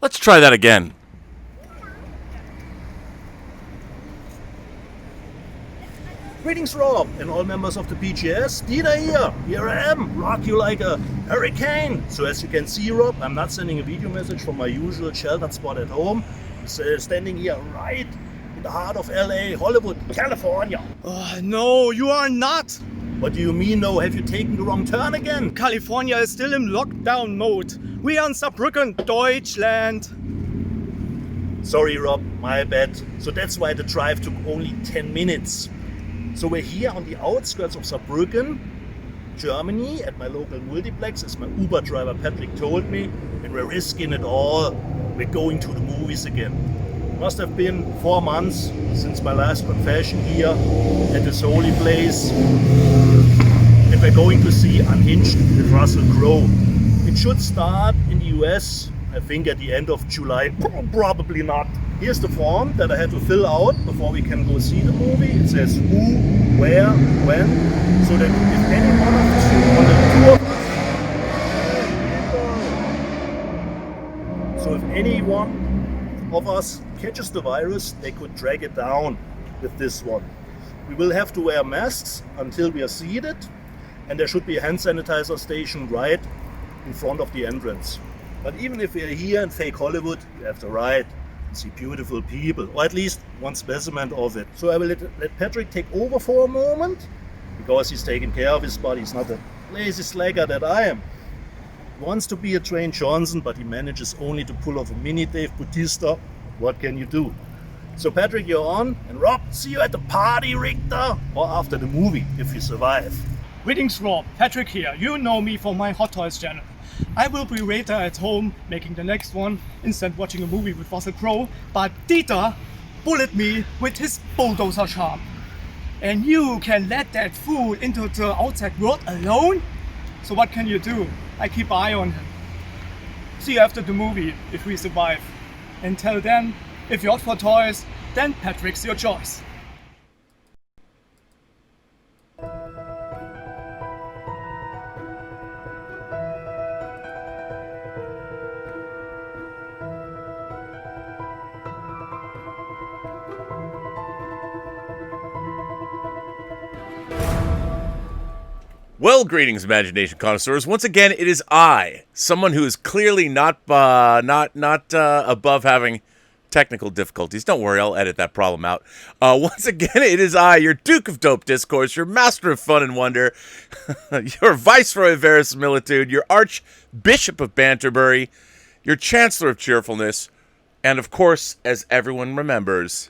Let's try that again. Greetings, Rob, and all members of the PGS. Dieter here. Here I am. Rock you like a hurricane. So as you can see, Rob, I'm not sending a video message from my usual sheltered spot at home. I'm standing here right in the heart of LA, Hollywood, California. Oh, no, you are not. What do you mean, no? Have you taken the wrong turn again? California is still in lockdown mode. We are in Saarbrücken, Deutschland. Sorry, Rob, my bad. So that's why the drive took only 10 minutes. So we're here on the outskirts of Saarbrücken, Germany, at my local multiplex, as my Uber driver Patrick told me, and we're risking it all. We're going to the movies again. Must have been 4 months since my last confession here at this holy place. And we're going to see Unhinged with Russell Crowe. It should start in the US, I think at the end of July, probably not. Here's the form that I had to fill out before we can go see the movie. It says who, where, when, so that if any one of us on the tour, so if any one of us catches the virus, they could drag it down with this one. We will have to wear masks until we are seated, and there should be a hand sanitizer station right in front of the entrance. But even if we are here in fake Hollywood, we have the right to see beautiful people, or at least one specimen of it. So I will let Patrick take over for a moment, because he's taking care of his body. He's not a lazy slacker that I am. He wants to be a Dwayne Johnson, but he manages only to pull off a mini Dave Bautista. What can you do? So Patrick, you're on, and Rob, see you at the party, Richter, or after the movie, if you survive. Greetings, Rob. Patrick here. You know me from my Hot Toys channel. I will be later at home making the next one instead watching a movie with Russell Crowe, but Dieter bullied me with his bulldozer charm. And you can let that fool into the outside world alone? So what can you do? I keep an eye on him. See you after the movie if we survive. Until then, if you're out for toys, then Patrick's your choice. Well, greetings, imagination connoisseurs. Once again, it is I, someone who is clearly not above having technical difficulties. Don't worry, I'll edit that problem out. Once again, it is I, your Duke of Dope Discourse, your Master of Fun and Wonder, your Viceroy of Verisimilitude, your Archbishop of Banterbury, your Chancellor of Cheerfulness, and of course, as everyone remembers,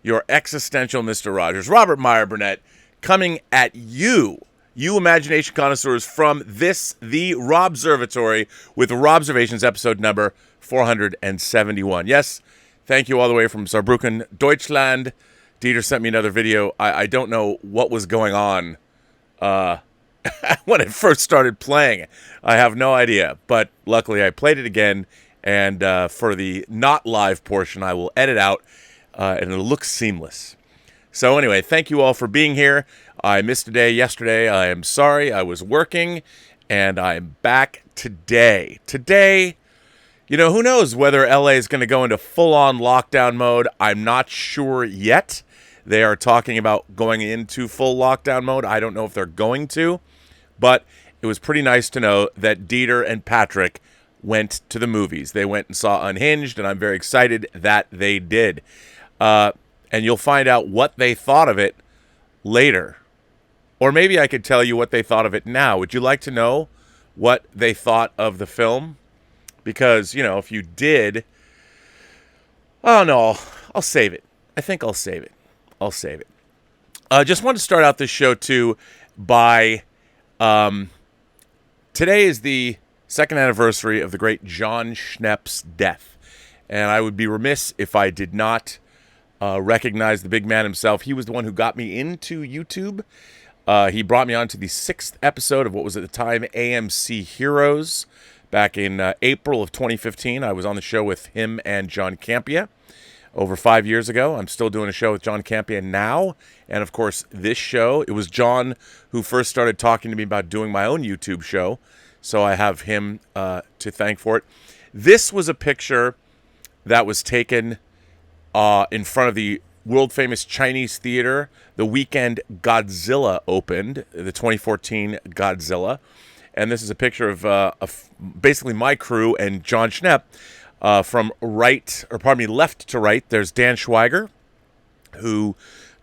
your existential Mr. Rogers, Robert Meyer Burnett, coming at you imagination connoisseurs, from this, the Robservatory, with Robservations episode number 471. Yes, thank you all the way from Saarbrücken, Deutschland. Dieter sent me another video. I don't know what was going on when it first started playing. I have no idea, but luckily I played it again, and for the not live portion, I will edit out, and it'll look seamless. So anyway, thank you all for being here. I missed a day yesterday. I am sorry. I was working, and I'm back today. Today, you know, who knows whether LA is going to go into full-on lockdown mode. I'm not sure yet. They are talking about going into full lockdown mode. I don't know if they're going to, but it was pretty nice to know that Dieter and Patrick went to the movies. They went and saw Unhinged, and I'm very excited that they did. And you'll find out what they thought of it later. Or maybe I could tell you what they thought of it now. Would you like to know what they thought of the film? Because, you know, if you did... Oh, no, I'll save it. I think I'll save it. I'll save it. Just want to start out this show, too, by... today is the second anniversary of the great John Schnepp's death. And I would be remiss if I did not... recognize the big man himself. He was the one who got me into YouTube. He brought me on to the 6th episode of what was at the time AMC Heroes back in April of 2015. I was on the show with him and John Campea over 5 years ago. I'm still doing a show with John Campea now. And of course, this show, it was John who first started talking to me about doing my own YouTube show. So I have him to thank for it. This was a picture that was taken in front of the world-famous Chinese theater the weekend Godzilla opened, the 2014 Godzilla. And this is a picture of basically my crew and John Schnepp. From left to right, there's Dan Schweiger, who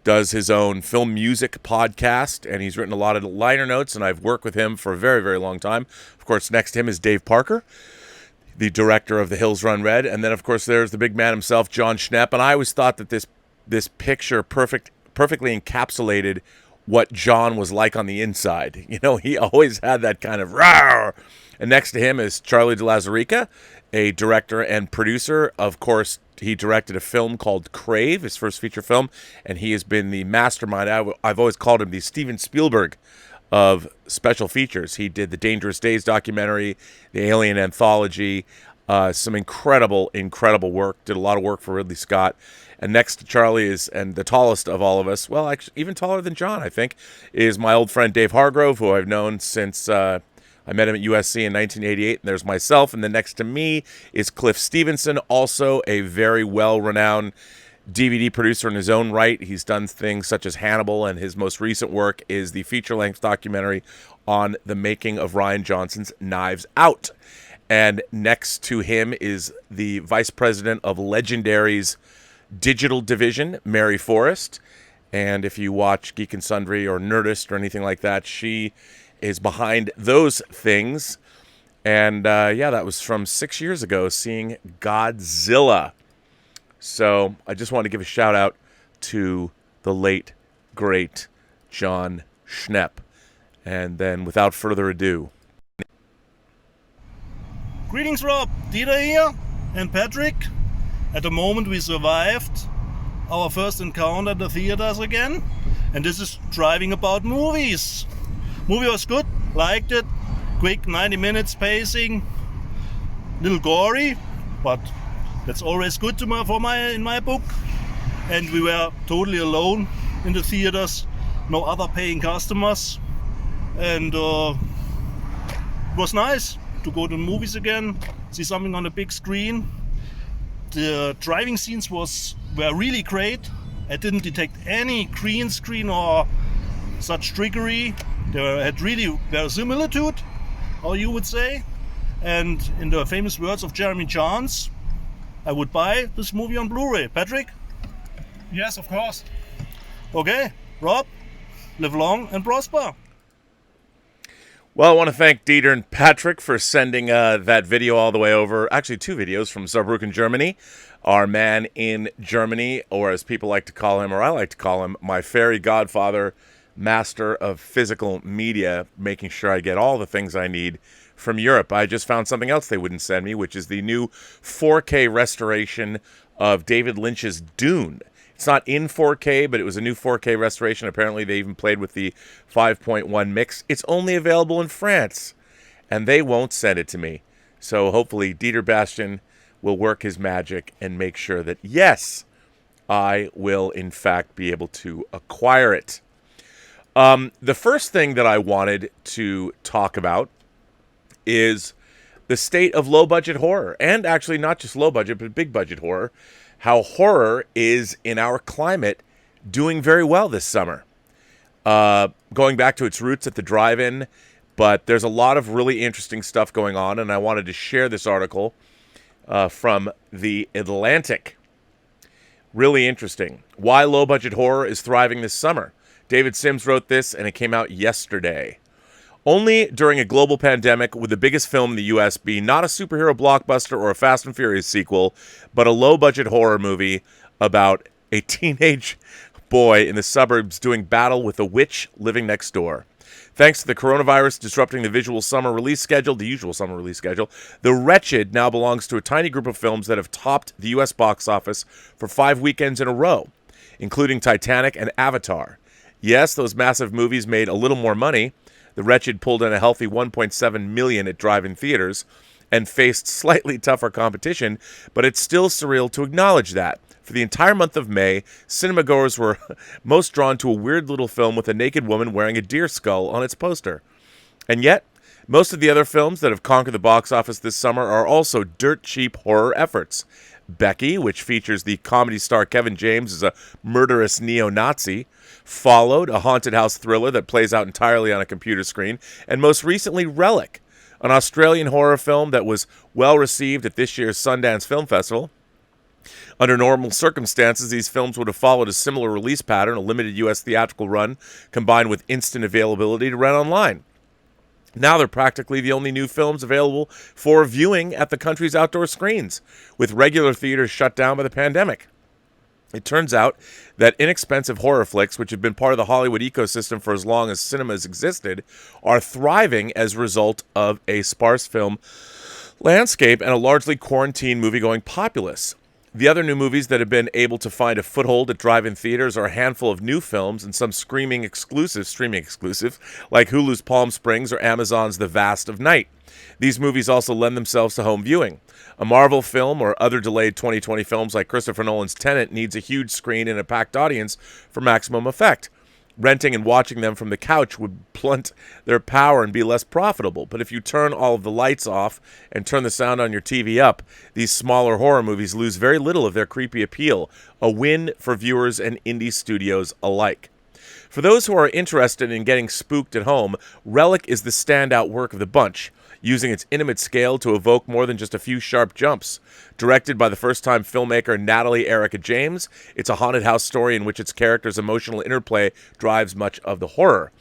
does his own film music podcast, and he's written a lot of liner notes, and I've worked with him for a very, very long time. Of course, next to him is Dave Parker, the director of The Hills Run Red, and then, of course, there's the big man himself, John Schnepp, and I always thought that this picture perfectly encapsulated what John was like on the inside. You know, he always had that kind of rawr. And next to him is Charlie de Lauzirika, a director and producer. Of course, he directed a film called Crave, his first feature film, and he has been the mastermind. I've always called him the Steven Spielberg of special features. He did the Dangerous Days documentary, the Alien Anthology, some incredible work. Did a lot of work for Ridley Scott. And next to Charlie is, and the tallest of all of us, well, actually, even taller than John, I think, is my old friend Dave Hargrove, who I've known since I met him at USC in 1988. And there's myself, and then next to me is Cliff Stevenson, also a very well-renowned DVD producer in his own right. He's done things such as Hannibal, and his most recent work is the feature-length documentary on the making of Rian Johnson's Knives Out. And next to him is the vice president of Legendary's digital division, Mary Forrest. And if you watch Geek and Sundry or Nerdist or anything like that, she is behind those things. And that was from 6 years ago, seeing Godzilla. So I just want to give a shout out to the late, great John Schnepp. And then without further ado. Greetings, Rob. Dieter here, and Patrick. At the moment we survived our first encounter at the theaters again, and this is driving about movies. Movie was good, liked it, quick 90 minutes pacing, little gory, but that's always good in my book. And we were totally alone in the theaters, no other paying customers, and it was nice to go to the movies again, see something on the big screen. The driving scenes were really great. I didn't detect any green screen or such trickery. They had really verisimilitude, how you would say. And in the famous words of Jeremy Jahns, I would buy this movie on Blu-ray. Patrick? Yes, of course. Okay, Rob, live long and prosper. Well, I want to thank Dieter and Patrick for sending that video all the way over. Actually, two videos from Saarbrücken, Germany. Our man in Germany, or as people like to call him, or I like to call him, my fairy godfather, master of physical media, making sure I get all the things I need from Europe. I just found something else they wouldn't send me, which is the new 4K restoration of David Lynch's Dune. It's not in 4K, but it was a new 4K restoration. Apparently, they even played with the 5.1 mix. It's only available in France, and they won't send it to me. So hopefully, Dieter Bastian will work his magic and make sure that, yes, I will, in fact, be able to acquire it. The first thing that I wanted to talk about is the state of low-budget horror, and actually not just low-budget, but big-budget horror. How horror is, in our climate, doing very well this summer. Going back to its roots at the drive-in, but there's a lot of really interesting stuff going on, and I wanted to share this article from The Atlantic. Really interesting. Why low-budget horror is thriving this summer. David Sims wrote this, and it came out yesterday. Only during a global pandemic would the biggest film in the U.S. be not a superhero blockbuster or a Fast and Furious sequel, but a low-budget horror movie about a teenage boy in the suburbs doing battle with a witch living next door. Thanks to the coronavirus disrupting the usual summer release schedule, The Wretched now belongs to a tiny group of films that have topped the U.S. box office for 5 weekends in a row, including Titanic and Avatar. Yes, those massive movies made a little more money. The Wretched pulled in a healthy $1.7 million at drive-in theaters and faced slightly tougher competition, but it's still surreal to acknowledge that. For the entire month of May, cinemagoers were most drawn to a weird little film with a naked woman wearing a deer skull on its poster. And yet, Most of the other films that have conquered the box office this summer are also dirt cheap horror efforts. Becky, which features the comedy star Kevin James as a murderous neo-Nazi, followed a haunted house thriller that plays out entirely on a computer screen, and most recently Relic, an Australian horror film that was well received at this year's Sundance Film Festival. Under normal circumstances, these films would have followed a similar release pattern, a limited U.S. theatrical run combined with instant availability to rent online. Now they're practically the only new films available for viewing at the country's outdoor screens, with regular theaters shut down by the pandemic. It turns out that inexpensive horror flicks, which have been part of the Hollywood ecosystem for as long as cinemas existed, are thriving as a result of a sparse film landscape and a largely quarantined movie-going populace. The other new movies that have been able to find a foothold at drive-in theaters are a handful of new films and some streaming exclusives, like Hulu's Palm Springs or Amazon's The Vast of Night. These movies also lend themselves to home viewing. A Marvel film or other delayed 2020 films like Christopher Nolan's Tenet needs a huge screen and a packed audience for maximum effect. Renting and watching them from the couch would blunt their power and be less profitable. But if you turn all of the lights off and turn the sound on your TV up, these smaller horror movies lose very little of their creepy appeal, a win for viewers and indie studios alike. For those who are interested in getting spooked at home, Relic is the standout work of the bunch, using its intimate scale to evoke more than just a few sharp jumps. Directed by the first-time filmmaker Natalie Erica James, it's a haunted house story in which its characters' emotional interplay drives much of the horror.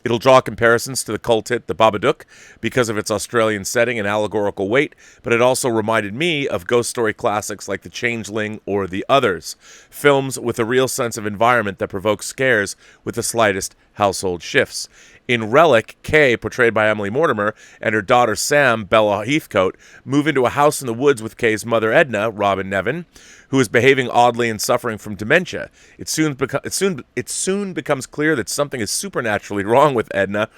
It'll draw comparisons to the cult hit The Babadook because of its Australian setting and allegorical weight, but it also reminded me of ghost story classics like The Changeling or The Others, films with a real sense of environment that provoke scares with the slightest household shifts. In Relic, Kay, portrayed by Emily Mortimer, and her daughter Sam, Bella Heathcote, move into a house in the woods with Kay's mother Edna, Robin Nevin, who is behaving oddly and suffering from dementia. It soon becomes clear that something is supernaturally wrong with Edna.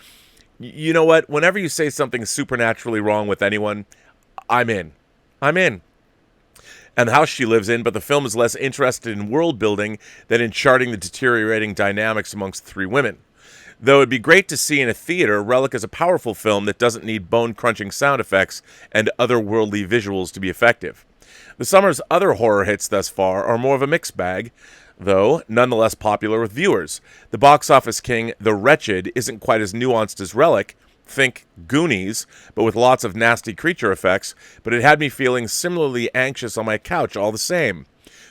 You know what? Whenever you say something is supernaturally wrong with anyone, I'm in. And the house she lives in, but the film is less interested in world building than in charting the deteriorating dynamics amongst the three women. Though it'd be great to see in a theater, Relic is a powerful film that doesn't need bone-crunching sound effects and otherworldly visuals to be effective. The summer's other horror hits thus far are more of a mixed bag, though nonetheless popular with viewers. The box office king, The Wretched, isn't quite as nuanced as Relic. Think Goonies, but with lots of nasty creature effects, but it had me feeling similarly anxious on my couch all the same.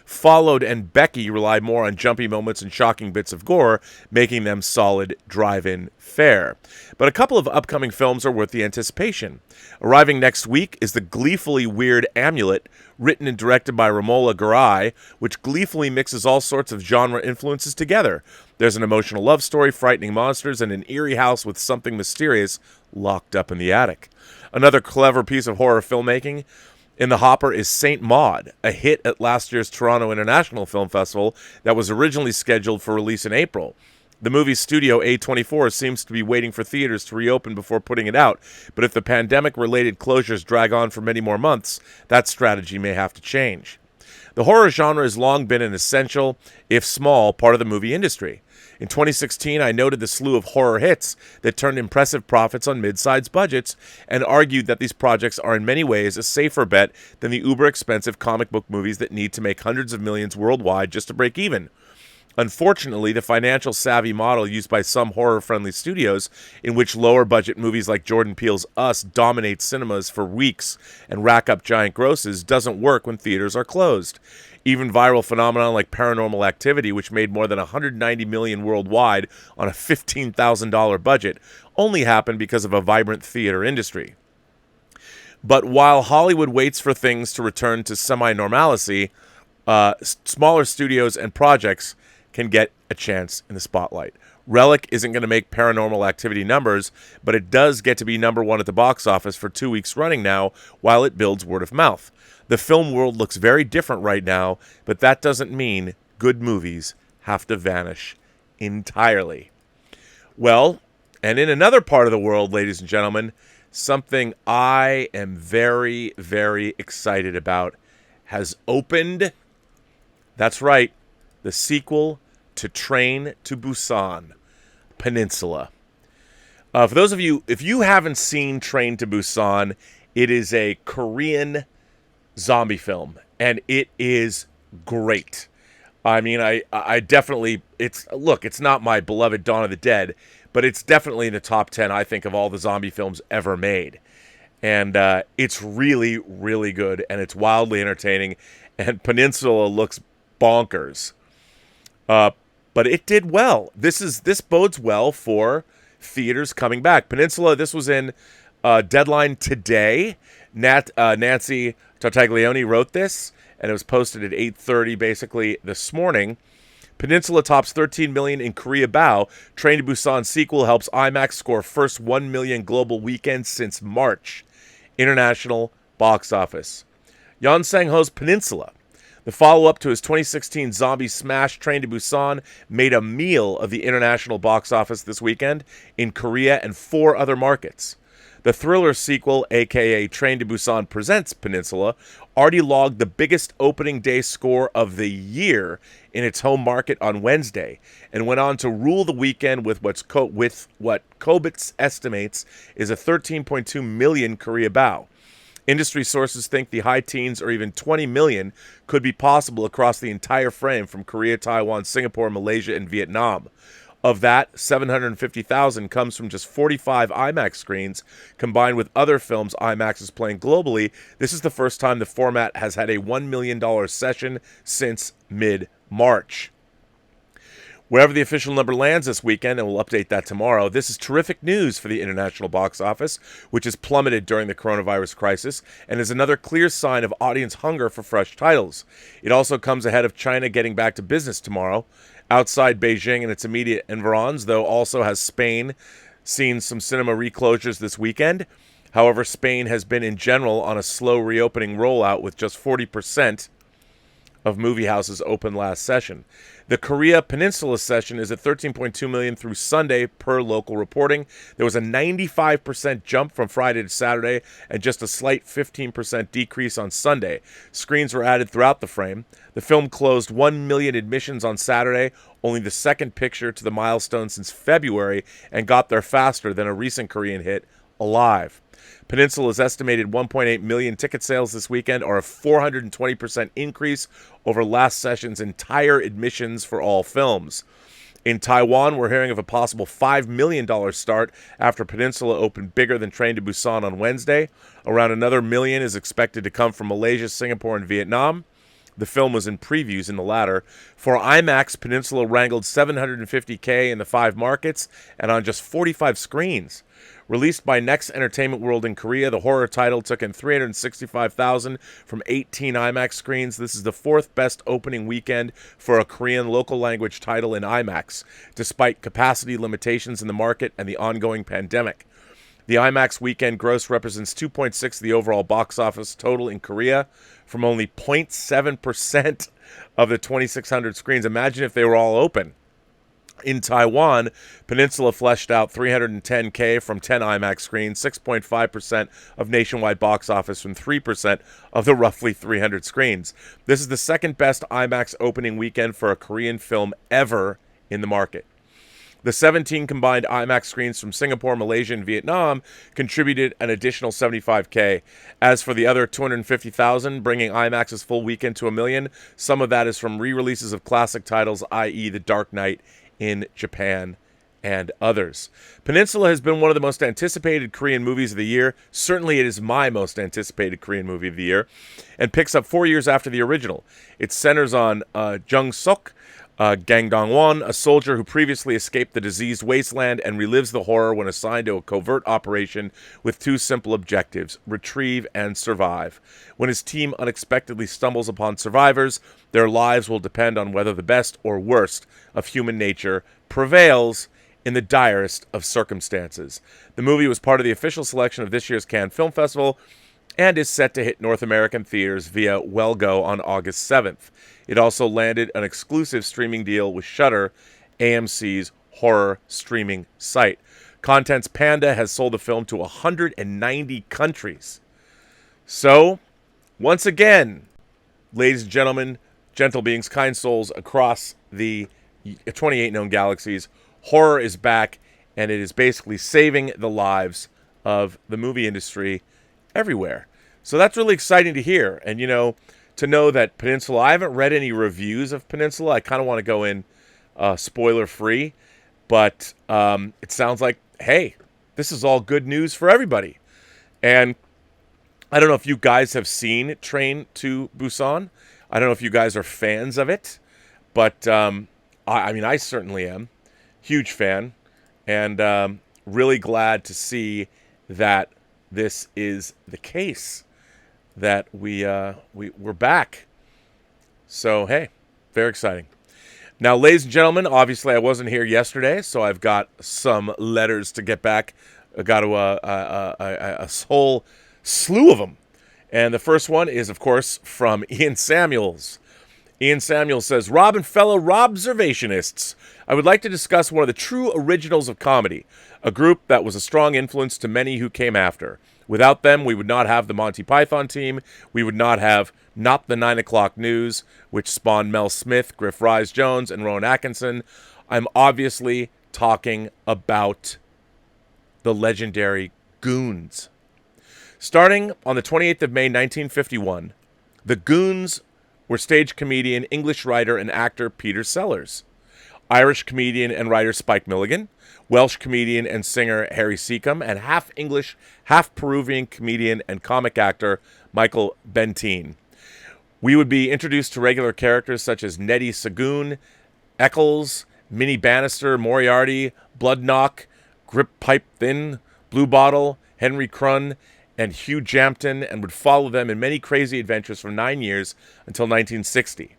Followed and Becky rely more on jumpy moments and shocking bits of gore, making them solid drive-in fare. But a couple of upcoming films are worth the anticipation. Arriving next week is the gleefully weird Amulet, written and directed by Romola Garai, which gleefully mixes all sorts of genre influences together. There's an emotional love story, frightening monsters, and an eerie house with something mysterious locked up in the attic. Another clever piece of horror filmmaking in the hopper is Saint Maud, a hit at last year's Toronto International Film Festival that was originally scheduled for release in April. The movie's studio, A24, seems to be waiting for theaters to reopen before putting it out, but if the pandemic-related closures drag on for many more months, that strategy may have to change. The horror genre has long been an essential, if small, part of the movie industry. In 2016, I noted the slew of horror hits that turned impressive profits on mid-sized budgets and argued that these projects are in many ways a safer bet than the uber-expensive comic book movies that need to make hundreds of millions worldwide just to break even. Unfortunately, the financial savvy model used by some horror-friendly studios, in which lower-budget movies like Jordan Peele's Us dominate cinemas for weeks and rack up giant grosses, doesn't work when theaters are closed. Even viral phenomenon like Paranormal Activity, which made more than $190 million worldwide on a $15,000 budget, only happened because of a vibrant theater industry. But while Hollywood waits for things to return to semi-normalcy, smaller studios and projects can get a chance in the spotlight. Relic isn't going to make Paranormal Activity numbers, but it does get to be number one at the box office for 2 weeks running now, while it builds word of mouth. The film world looks very different right now, but that doesn't mean good movies have to vanish entirely. Well, and in another part of the world, ladies and gentlemen, something I am very, very excited about has opened. That's right, the sequel to Train to Busan, Peninsula. For those of you, if you haven't seen Train to Busan, it is a Korean zombie film, and it is great. I mean, I definitely, it's not my beloved Dawn of the Dead, but it's definitely in the top 10, I think, of all the zombie films ever made. And it's really, really good, and it's wildly entertaining, and Peninsula looks bonkers. But it did well. This bodes well for theaters coming back. Peninsula, this was in Deadline today. Nancy Tartaglione wrote this, and it was posted at 8:30 basically this morning. Peninsula tops 13 million in Korea Bao. Train to Busan sequel helps IMAX score first 1 million global weekend since March. International box office. Yon Sang-ho's Peninsula, the follow-up to his 2016 zombie smash Train to Busan, made a meal of the international box office this weekend in Korea and 4 other markets. The thriller sequel, aka Train to Busan Presents Peninsula, already logged the biggest opening day score of the year in its home market on Wednesday, and went on to rule the weekend with what Kobitz estimates is a 13.2 million Korea Bao. Industry sources think the high teens or even 20 million could be possible across the entire frame from Korea, Taiwan, Singapore, Malaysia, and Vietnam. Of that, 750,000 comes from just 45 IMAX screens. Combined with other films IMAX is playing globally, this is the first time the format has had a $1 million session since mid-March. Wherever the official number lands this weekend, and we'll update that tomorrow, this is terrific news for the international box office, which has plummeted during the coronavirus crisis, and is another clear sign of audience hunger for fresh titles. It also comes ahead of China getting back to business tomorrow. Outside Beijing and its immediate environs, though, also has Spain seen some cinema reclosures this weekend. However, Spain has been in general on a slow reopening rollout, with just 40% of movie houses open last session. The Korea Peninsula session is at 13.2 million through Sunday per local reporting. There was a 95% jump from Friday to Saturday and just a slight 15% decrease on Sunday. Screens were added throughout the frame. The film closed 1 million admissions on Saturday, only the second picture to the milestone since February, and got there faster than a recent Korean hit, Alive. Peninsula's estimated 1.8 million ticket sales this weekend are a 420% increase over last session's entire admissions for all films. In Taiwan, we're hearing of a possible $5 million start after Peninsula opened bigger than Train to Busan on Wednesday. Around another million is expected to come from Malaysia, Singapore, and Vietnam. The film was in previews in the latter. For IMAX, Peninsula wrangled $750K in the 5 markets and on just 45 screens. Released by Next Entertainment World in Korea, the horror title took in $365,000 from 18 IMAX screens. This is the 4th best opening weekend for a Korean local language title in IMAX, despite capacity limitations in the market and the ongoing pandemic. The IMAX weekend gross represents 2.6 of the overall box office total in Korea, from only 0.7% of the 2,600 screens. Imagine if they were all open. In Taiwan, Peninsula fleshed out $310K from 10 IMAX screens, 6.5% of nationwide box office from 3% of the roughly 300 screens. This is the second best IMAX opening weekend for a Korean film ever in the market. The 17 combined IMAX screens from Singapore, Malaysia, and Vietnam contributed an additional $75K. As for the other $250,000, bringing IMAX's full weekend to $1 million, some of that is from re-releases of classic titles, i.e. The Dark Knight in Japan and others. Peninsula has been one of the most anticipated Korean movies of the year. Certainly it is my most anticipated Korean movie of the year, and picks up 4 years after the original. It centers on Jung Sok, Gang Dong-won, a soldier who previously escaped the diseased wasteland and relives the horror when assigned to a covert operation with 2 simple objectives: retrieve and survive. When his team unexpectedly stumbles upon survivors, their lives will depend on whether the best or worst of human nature prevails in the direst of circumstances. The movie was part of the official selection of this year's Cannes Film Festival and is set to hit North American theaters via WellGo on August 7th. It also landed an exclusive streaming deal with Shudder, AMC's horror streaming site. Contents Panda has sold the film to 190 countries. So, once again, ladies and gentlemen, gentle beings, kind souls across the 28 known galaxies, horror is back and it is basically saving the lives of the movie industry everywhere. So that's really exciting to hear. And, to know that Peninsula, I haven't read any reviews of Peninsula. I kind of want to go in spoiler free, but it sounds like, hey, this is all good news for everybody. And I don't know if you guys have seen Train to Busan. I don't know if you guys are fans of it, but I certainly am. Huge fan, and really glad to see that this is the case, that we're back. So, hey, very exciting. Now, ladies and gentlemen, obviously I wasn't here yesterday, so I've got some letters to get back. I got to a whole slew of them. And the first one is, of course, from Ian Samuels. Ian Samuels says, Rob and fellow Robservationists, I would like to discuss one of the true originals of comedy, a group that was a strong influence to many who came after. Without them, we would not have the Monty Python team. We would not have Not the 9 O'Clock News, which spawned Mel Smith, Griff Rhys-Jones, and Rowan Atkinson. I'm obviously talking about the legendary Goons. Starting on the 28th of May, 1951, the Goons were stage comedian, English writer, and actor Peter Sellers, Irish comedian and writer Spike Milligan, Welsh comedian and singer Harry Seacombe, and half-English, half-Peruvian comedian and comic actor Michael Bentine. We would be introduced to regular characters such as Neddy Sagoon, Eccles, Minnie Bannister, Moriarty, Bloodknock, Grip Pipe Thin, Blue Bottle, Henry Crun, and Hugh Jampton, and would follow them in many crazy adventures for 9 years until 1960.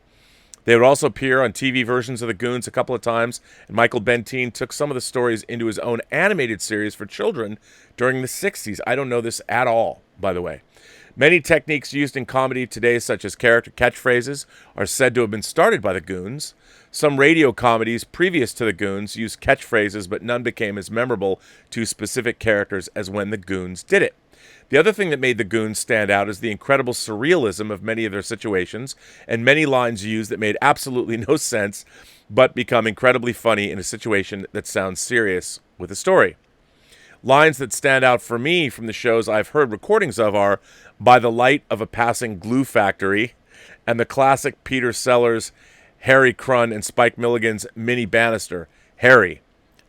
They would also appear on TV versions of the Goons a couple of times, and Michael Bentine took some of the stories into his own animated series for children during the 60s. I don't know this at all, by the way. Many techniques used in comedy today, such as character catchphrases, are said to have been started by the Goons. Some radio comedies previous to the Goons used catchphrases, but none became as memorable to specific characters as when the Goons did it. The other thing that made the Goons stand out is the incredible surrealism of many of their situations, and many lines used that made absolutely no sense, but become incredibly funny in a situation that sounds serious with a story. Lines that stand out for me from the shows I've heard recordings of are By the Light of a Passing Glue Factory, and the classic Peter Sellers, Harry Crun, and Spike Milligan's Minnie Bannister. Harry: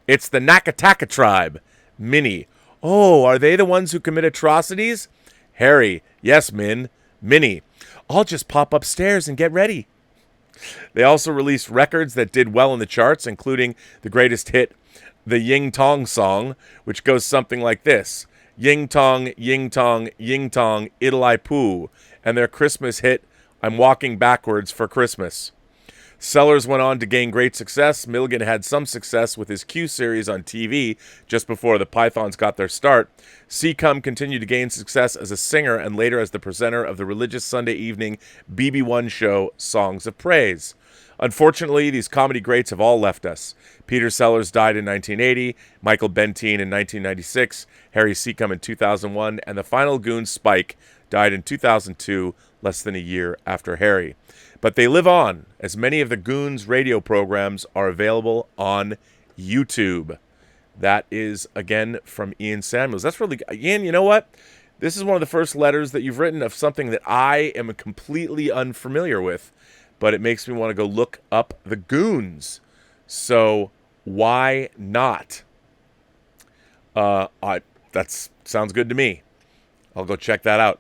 It's the Nakataka tribe. Minnie: Oh, are they the ones who commit atrocities? Harry: Yes, Minnie: I'll just pop upstairs and get ready. They also released records that did well in the charts, including the greatest hit, the Ying Tong song, which goes something like this: Ying Tong, Ying Tong, Ying Tong, It'll I Poo, and their Christmas hit, I'm Walking Backwards for Christmas. Sellers went on to gain great success. Milligan had some success with his Q series on TV just before the Pythons got their start. Seacombe continued to gain success as a singer and later as the presenter of the religious Sunday evening BB1 show Songs of Praise. Unfortunately, these comedy greats have all left us. Peter Sellers died in 1980, Michael Bentine in 1996, Harry Seacombe in 2001, and the final Goon, Spike, died in 2002, less than a year after Harry. But they live on, as many of the Goons' radio programs are available on YouTube. That is, again, from Ian Samuels. That's really... Ian, you know what? This is one of the first letters that you've written of something that I am completely unfamiliar with, but it makes me want to go look up the Goons. So, why not? That sounds good to me. I'll go check that out.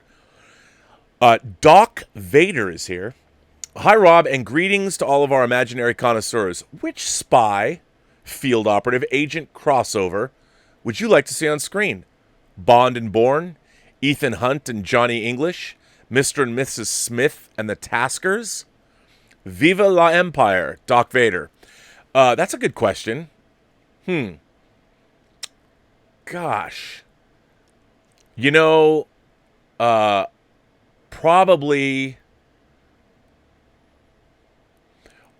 Doc Vader is here. Hi, Rob, and greetings to all of our imaginary connoisseurs. Which spy, field operative, agent crossover would you like to see on screen? Bond and Bourne, Ethan Hunt and Johnny English, Mr. and Mrs. Smith and the Taskers? Viva la Empire, Doc Vader. That's a good question. Gosh. You know, probably...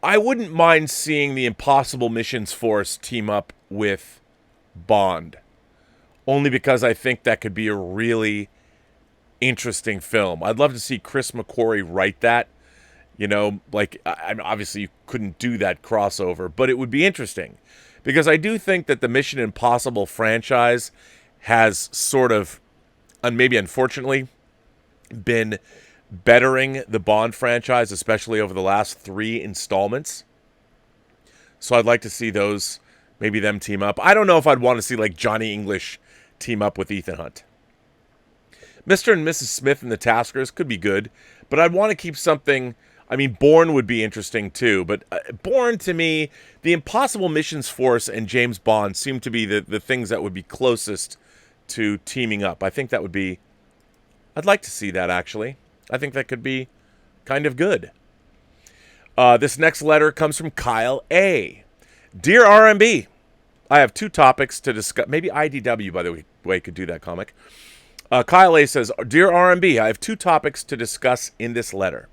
I wouldn't mind seeing the Impossible Missions Force team up with Bond. Only because I think that could be a really interesting film. I'd love to see Chris McQuarrie write that. You know, like, obviously you couldn't do that crossover, but it would be interesting. because I do think that the Mission Impossible franchise has sort of, and maybe unfortunately, been bettering the Bond franchise, especially over the last 3 installments. So I'd like to see those, maybe them team up. I don't know if I'd want to see like Johnny English team up with Ethan Hunt. Mr. and Mrs. Smith and the Taskers could be good, but I'd want to keep something. I mean, Bourne would be interesting too, but Bourne, to me, the Impossible Missions Force and James Bond seem to be the things that would be closest to teaming up. I think that would be, I'd like to see that, actually. I think that could be kind of good. This next letter comes from Kyle A. Dear RMB, I have 2 topics to discuss. Maybe IDW, by the way, could do that comic. Kyle A says, Dear RMB, I have 2 topics to discuss in this letter.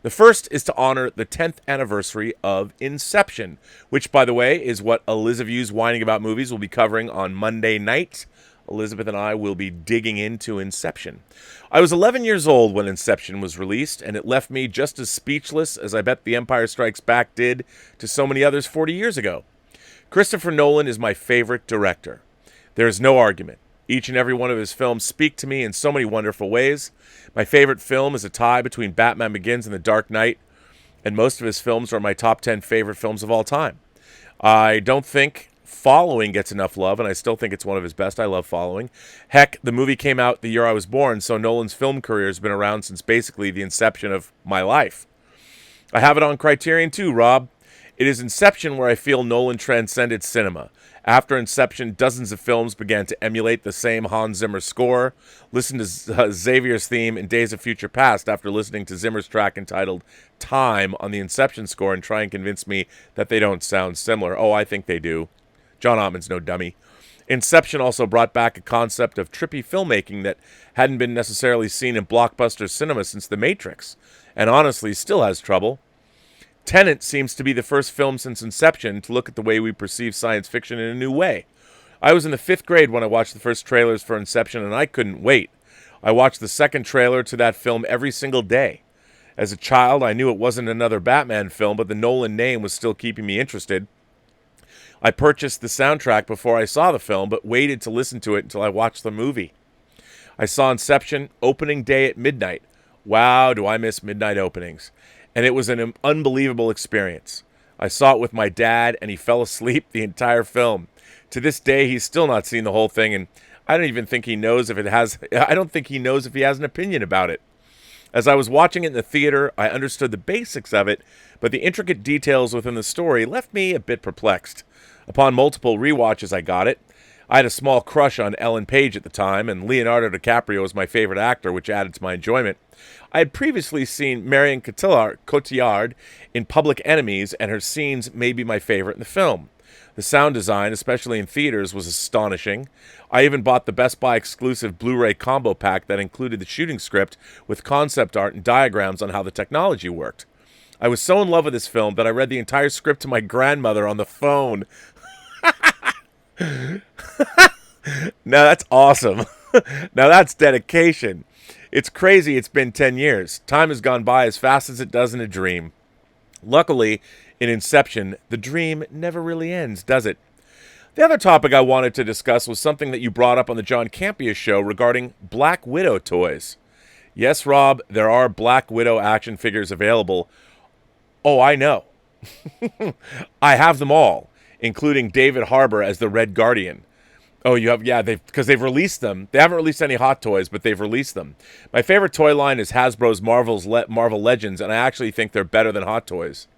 The first is to honor the 10th anniversary of Inception, which, by the way, is what Elizabeth's Whining About Movies will be covering on Monday night. Elizabeth and I will be digging into Inception. I was 11 years old when Inception was released, and it left me just as speechless as I bet The Empire Strikes Back did to so many others 40 years ago. Christopher Nolan is my favorite director. There is no argument. Each and every one of his films speak to me in so many wonderful ways. My favorite film is a tie between Batman Begins and The Dark Knight, and most of his films are my top 10 favorite films of all time. I don't think Following gets enough love, and I still think it's one of his best. I love Following. Heck, the movie came out the year I was born, so Nolan's film career has been around since basically the inception of my life. I have it on Criterion too, Rob. It is Inception where I feel Nolan transcended cinema. After Inception, dozens of films began to emulate the same Hans Zimmer score. Listen to Xavier's theme in Days of Future Past after listening to Zimmer's track entitled Time on the Inception score and try and convince me that they don't sound similar. Oh, I think they do. John Ottman's no dummy. Inception also brought back a concept of trippy filmmaking that hadn't been necessarily seen in blockbuster cinema since The Matrix, and honestly still has trouble. Tenet seems to be the first film since Inception to look at the way we perceive science fiction in a new way. I was in the 5th grade when I watched the first trailers for Inception, and I couldn't wait. I watched the second trailer to that film every single day. As a child, I knew it wasn't another Batman film, but the Nolan name was still keeping me interested. I purchased the soundtrack before I saw the film, but waited to listen to it until I watched the movie. I saw Inception opening day at midnight. Wow, do I miss midnight openings. And it was an unbelievable experience. I saw it with my dad, and he fell asleep the entire film. To this day, he's still not seen the whole thing, and I don't even think he knows if it has. I don't think he knows if he has an opinion about it. As I was watching it in the theater, I understood the basics of it, but the intricate details within the story left me a bit perplexed. Upon multiple rewatches, I got it. I had a small crush on Ellen Page at the time, and Leonardo DiCaprio was my favorite actor, which added to my enjoyment. I had previously seen Marion Cotillard in Public Enemies, and her scenes may be my favorite in the film. The sound design, especially in theaters, was astonishing. I even bought the Best Buy exclusive Blu-ray combo pack that included the shooting script with concept art and diagrams on how the technology worked. I was so in love with this film that I read the entire script to my grandmother on the phone. Now that's awesome. Now that's dedication. It's crazy it's been 10 years. Time has gone by as fast as it does in a dream. Luckily, in Inception, the dream never really ends, does it? The other topic I wanted to discuss was something that you brought up on the John Campea show regarding Black Widow toys. Yes, Rob, there are Black Widow action figures available. Oh, I know. I have them all, including David Harbour as the Red Guardian. Oh, you have, yeah, because they've released them. They haven't released any Hot Toys, but they've released them. My favorite toy line is Hasbro's Marvel Legends, and I actually think they're better than Hot Toys.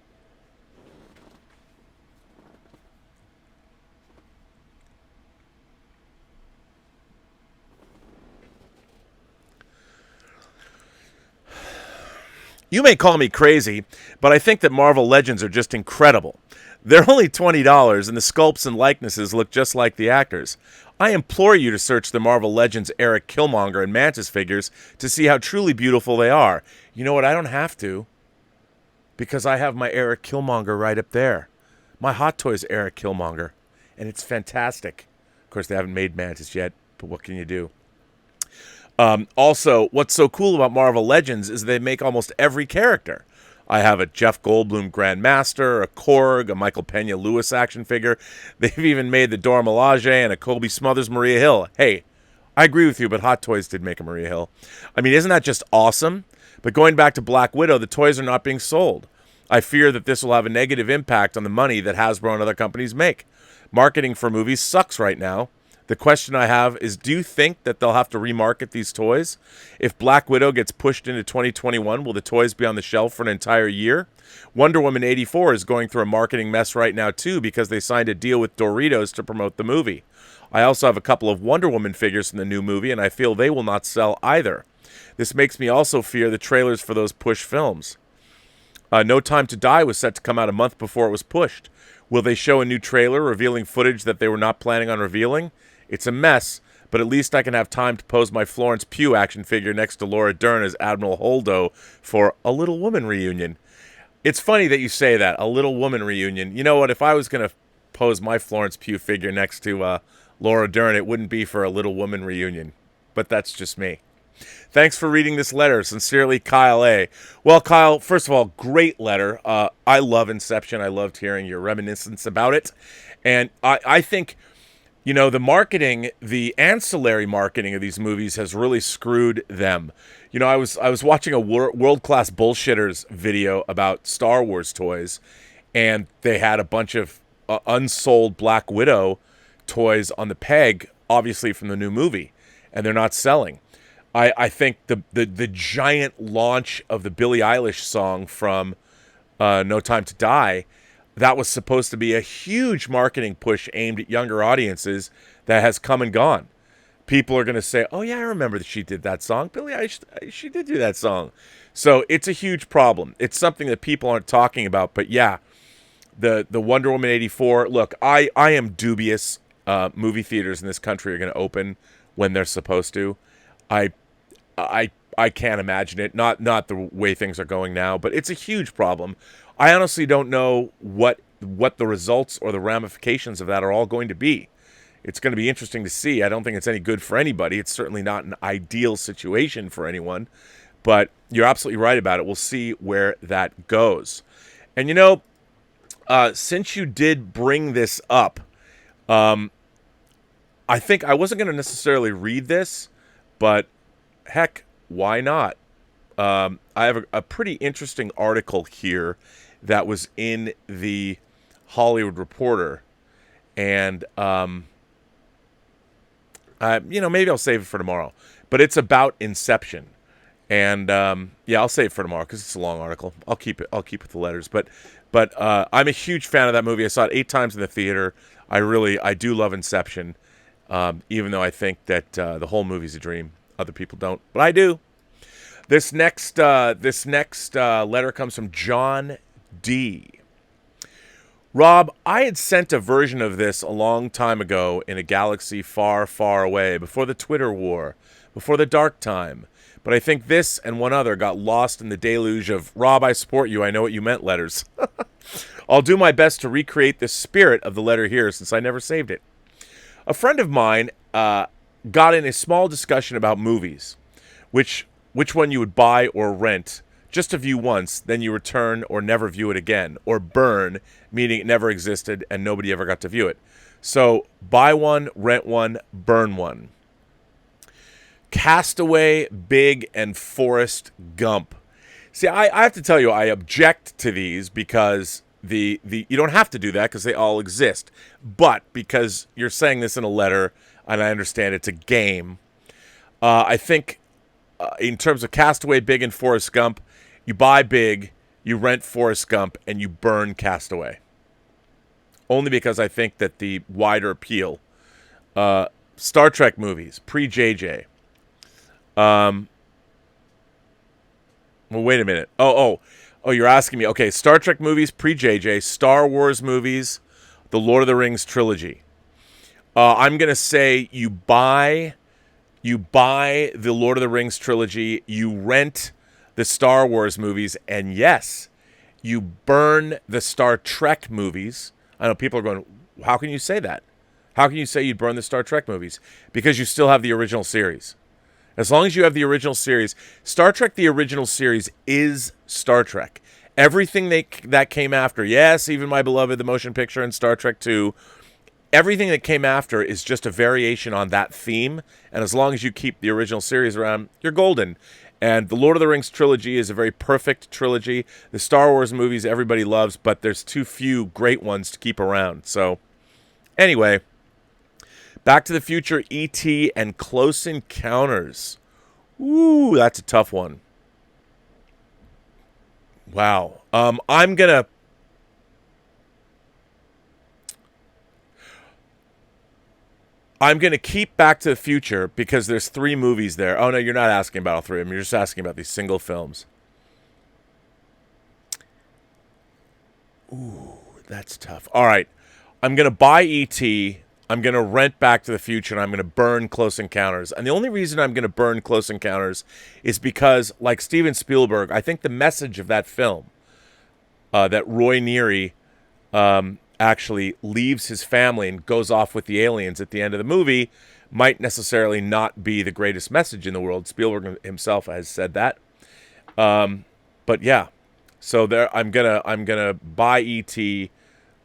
You may call me crazy, but I think that Marvel Legends are just incredible. They're only $20, and the sculpts and likenesses look just like the actors. I implore you to search the Marvel Legends Eric Killmonger and Mantis figures to see how truly beautiful they are. You know what? I don't have to, because I have my Eric Killmonger right up there. My Hot Toys Eric Killmonger, and it's fantastic. Of course, they haven't made Mantis yet, but what can you do? Also, what's so cool about Marvel Legends is they make almost every character. I have a Jeff Goldblum Grandmaster, a Korg, a Michael Pena Lewis action figure. They've even made the Dora Milaje and a Colby Smuthers Maria Hill. Hey, I agree with you, but Hot Toys did make a Maria Hill. I mean, isn't that just awesome? But going back to Black Widow, the toys are not being sold. I fear that this will have a negative impact on the money that Hasbro and other companies make. Marketing for movies sucks right now. The question I have is, do you think that they'll have to remarket these toys? If Black Widow gets pushed into 2021, will the toys be on the shelf for an entire year? Wonder Woman 84 is going through a marketing mess right now, too, because they signed a deal with Doritos to promote the movie. I also have a couple of Wonder Woman figures from the new movie, and I feel they will not sell either. This makes me also fear the trailers for those push films. No Time to Die was set to come out a month before it was pushed. Will they show a new trailer revealing footage that they were not planning on revealing? It's a mess, but at least I can have time to pose my Florence Pugh action figure next to Laura Dern as Admiral Holdo for a Little Woman reunion. It's funny that you say that, a Little Woman reunion. You know what, if I was going to pose my Florence Pugh figure next to Laura Dern, it wouldn't be for a Little Woman reunion. But that's just me. Thanks for reading this letter. Sincerely, Kyle A. Well, Kyle, first of all, great letter. I love Inception. I loved hearing your reminiscence about it. And I think, you know, the marketing, the ancillary marketing of these movies has really screwed them. You know, I was watching a World-Class Bullshitters video about Star Wars toys, and they had a bunch of unsold Black Widow toys on the peg, obviously from the new movie, and they're not selling. I think the giant launch of the Billie Eilish song from No Time to Die, that was supposed to be a huge marketing push aimed at younger audiences that has come and gone. People are going to say, oh yeah, I remember that she did that song. Billie Eilish, she did do that song. So it's a huge problem. It's something that people aren't talking about. But yeah, the Wonder Woman 84, look, I am dubious movie theaters in this country are going to open when they're supposed to. I can't imagine it. Not the way things are going now, but it's a huge problem. I honestly don't know what the results or the ramifications of that are all going to be. It's going to be interesting to see. I don't think it's any good for anybody. It's certainly not an ideal situation for anyone, but you're absolutely right about it. We'll see where that goes. And you know, since you did bring this up, I think I wasn't going to necessarily read this, but heck, why not? I have a pretty interesting article here that was in the Hollywood Reporter, and you know, maybe I'll save it for tomorrow. But it's about Inception, and yeah, I'll save it for tomorrow because it's a long article. I'll keep it with the letters. But I'm a huge fan of that movie. I saw it 8 times in the theater. I do love Inception, even though I think that the whole movie's a dream. Other people don't, but I do. This next letter comes from John D. Rob, I had sent a version of this a long time ago in a galaxy far, far away, before the Twitter war, before the dark time. But I think this and one other got lost in the deluge of, Rob, I support you, I know what you meant letters. I'll do my best to recreate the spirit of the letter here since I never saved it. A friend of mine got in a small discussion about movies, which one you would buy or rent, just to view once, then you return or never view it again, or burn, meaning it never existed and nobody ever got to view it. So buy one, rent one, burn one. Castaway, Big, and Forrest Gump. See, I have to tell you, I object to these because you don't have to do that because they all exist. But because you're saying this in a letter, and I understand it's a game, I think in terms of Castaway, Big, and Forrest Gump, you buy Big, you rent Forrest Gump, and you burn Castaway. Only because I think that the wider appeal. Star Trek movies, pre-JJ. Well, wait a minute. Oh, you're asking me. Okay, Star Trek movies, pre-JJ. Star Wars movies, the Lord of the Rings trilogy. I'm going to say you buy the Lord of the Rings trilogy, you rent the Star Wars movies, and yes, you burn the Star Trek movies. I know people are going, how can you say that? How can you say you'd burn the Star Trek movies? Because you still have the original series. As long as you have the original series, Star Trek, the original series, is Star Trek. Everything that came after, yes, even my beloved The Motion Picture and Star Trek 2, everything that came after is just a variation on that theme. And as long as you keep the original series around, you're golden. And the Lord of the Rings trilogy is a very perfect trilogy. The Star Wars movies everybody loves, but there's too few great ones to keep around. So, anyway, Back to the Future, E.T., and Close Encounters. Ooh, that's a tough one. Wow. I'm going to keep Back to the Future because there's 3 movies there. Oh, no, you're not asking about all 3 of them. You're just asking about these single films. Ooh, that's tough. All right. I'm going to buy E.T., I'm going to rent Back to the Future, and I'm going to burn Close Encounters. And the only reason I'm going to burn Close Encounters is because, like Steven Spielberg, I think the message of that film, that Roy Neary actually leaves his family and goes off with the aliens at the end of the movie, might necessarily not be the greatest message in the world. Spielberg himself has said that. But yeah, so there I'm gonna buy E.T.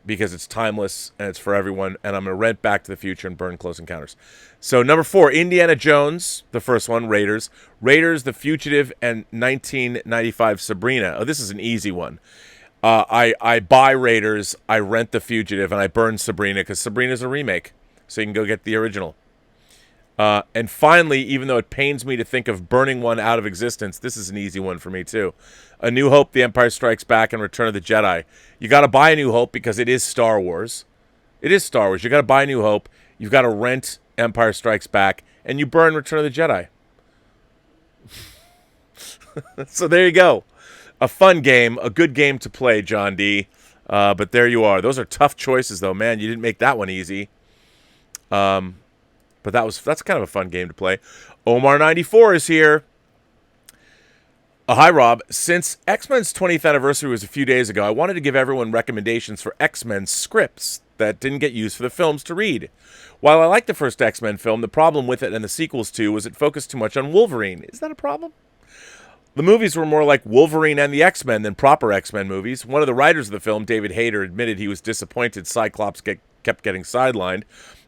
because it's timeless and it's for everyone, and I'm gonna rent Back to the Future and burn Close Encounters. So number 4, Indiana Jones, the first one, Raiders, The Fugitive, and 1995 Sabrina. Oh, this is an easy one. I buy Raiders, I rent The Fugitive, and I burn Sabrina because Sabrina's a remake, so you can go get the original. And finally, even though it pains me to think of burning one out of existence, this is an easy one for me too. A New Hope, The Empire Strikes Back, and Return of the Jedi. You got to buy A New Hope because it is Star Wars. It is Star Wars. You got to buy A New Hope. You've got to rent Empire Strikes Back, and you burn Return of the Jedi. So there you go. A fun game, a good game to play, John D. But there you are. Those are tough choices, though. Man, you didn't make that one easy. But that's kind of a fun game to play. Omar94 is here. Hi, Rob. Since X-Men's 20th anniversary was a few days ago, I wanted to give everyone recommendations for X-Men scripts that didn't get used for the films to read. While I liked the first X-Men film, the problem with it and the sequels too was it focused too much on Wolverine. Is that a problem? The movies were more like Wolverine and the X-Men than proper X-Men movies. One of the writers of the film, David Hayter, admitted he was disappointed Cyclops kept getting sidelined.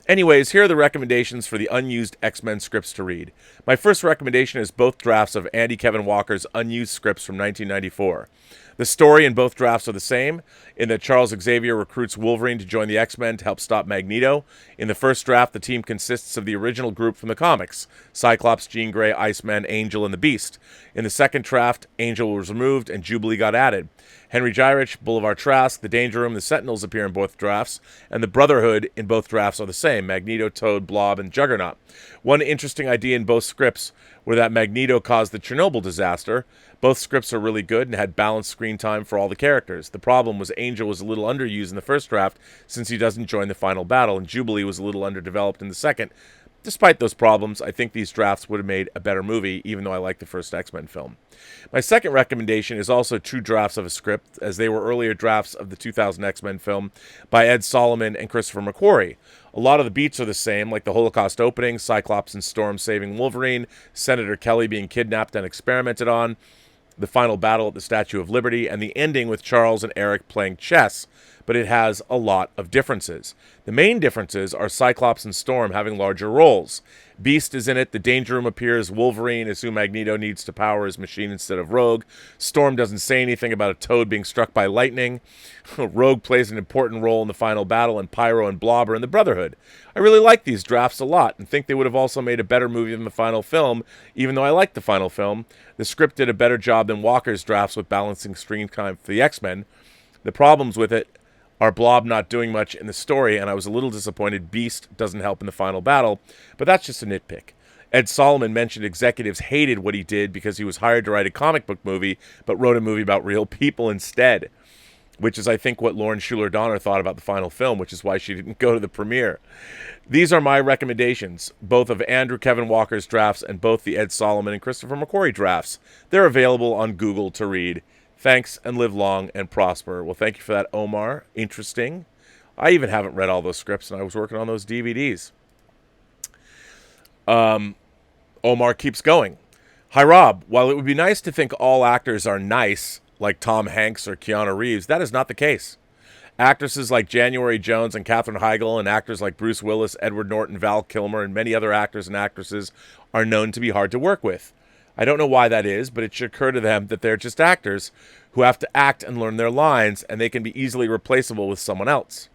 Anyways, here are the recommendations for the unused X-Men scripts to read. My first recommendation is both drafts of Andy Kevin Walker's unused scripts from 1994. The story in both drafts are the same, in that Charles Xavier recruits Wolverine to join the X-Men to help stop Magneto. In the first draft, the team consists of the original group from the comics: Cyclops, Jean Grey, Iceman, Angel, and the Beast. In the second draft, Angel was removed and Jubilee got added. Henry Gyrich, Boulevard Trask, the Danger Room, the Sentinels appear in both drafts, and the Brotherhood in both drafts are the same: Magneto, Toad, Blob, and Juggernaut. One interesting idea in both scripts were that Magneto caused the Chernobyl disaster. Both scripts are really good and had balanced screen time for all the characters. The problem was Angel was a little underused in the first draft since he doesn't join the final battle, and Jubilee was a little underdeveloped in the second. Despite those problems, I think these drafts would have made a better movie, even though I like the first X-Men film. My second recommendation is also two drafts of a script, as they were earlier drafts of the 2000 X-Men film by Ed Solomon and Christopher McQuarrie. A lot of the beats are the same, like the Holocaust opening, Cyclops and Storm saving Wolverine, Senator Kelly being kidnapped and experimented on, the final battle at the Statue of Liberty, and the ending with Charles and Eric playing chess, but it has a lot of differences. The main differences are Cyclops and Storm having larger roles. Beast is in it, the Danger Room appears, Wolverine is who Magneto needs to power his machine instead of Rogue. Storm doesn't say anything about a toad being struck by lightning. Rogue plays an important role in the final battle, and Pyro and Blob are in the Brotherhood. I really like these drafts a lot, and think they would have also made a better movie than the final film, even though I like the final film. The script did a better job than Walker's drafts with balancing screen time for the X-Men. The problems with it are Blob not doing much in the story, and I was a little disappointed Beast doesn't help in the final battle, but that's just a nitpick. Ed Solomon mentioned executives hated what he did because he was hired to write a comic book movie, but wrote a movie about real people instead, which is, I think, what Lauren Schuler Donner thought about the final film, which is why she didn't go to the premiere. These are my recommendations, both of Andrew Kevin Walker's drafts and both the Ed Solomon and Christopher McQuarrie drafts. They're available on Google to read. Thanks, and live long and prosper. Well, thank you for that, Omar. Interesting. I even haven't read all those scripts, and I was working on those DVDs. Omar keeps going. Hi, Rob. While it would be nice to think all actors are nice, like Tom Hanks or Keanu Reeves. That is not the case. Actresses like January Jones and Katherine Heigl, and actors like Bruce Willis, Edward Norton, Val Kilmer, and many other actors and actresses are known to be hard to work with. I don't know why that is, but it should occur to them that they're just actors who have to act and learn their lines, and they can be easily replaceable with someone else.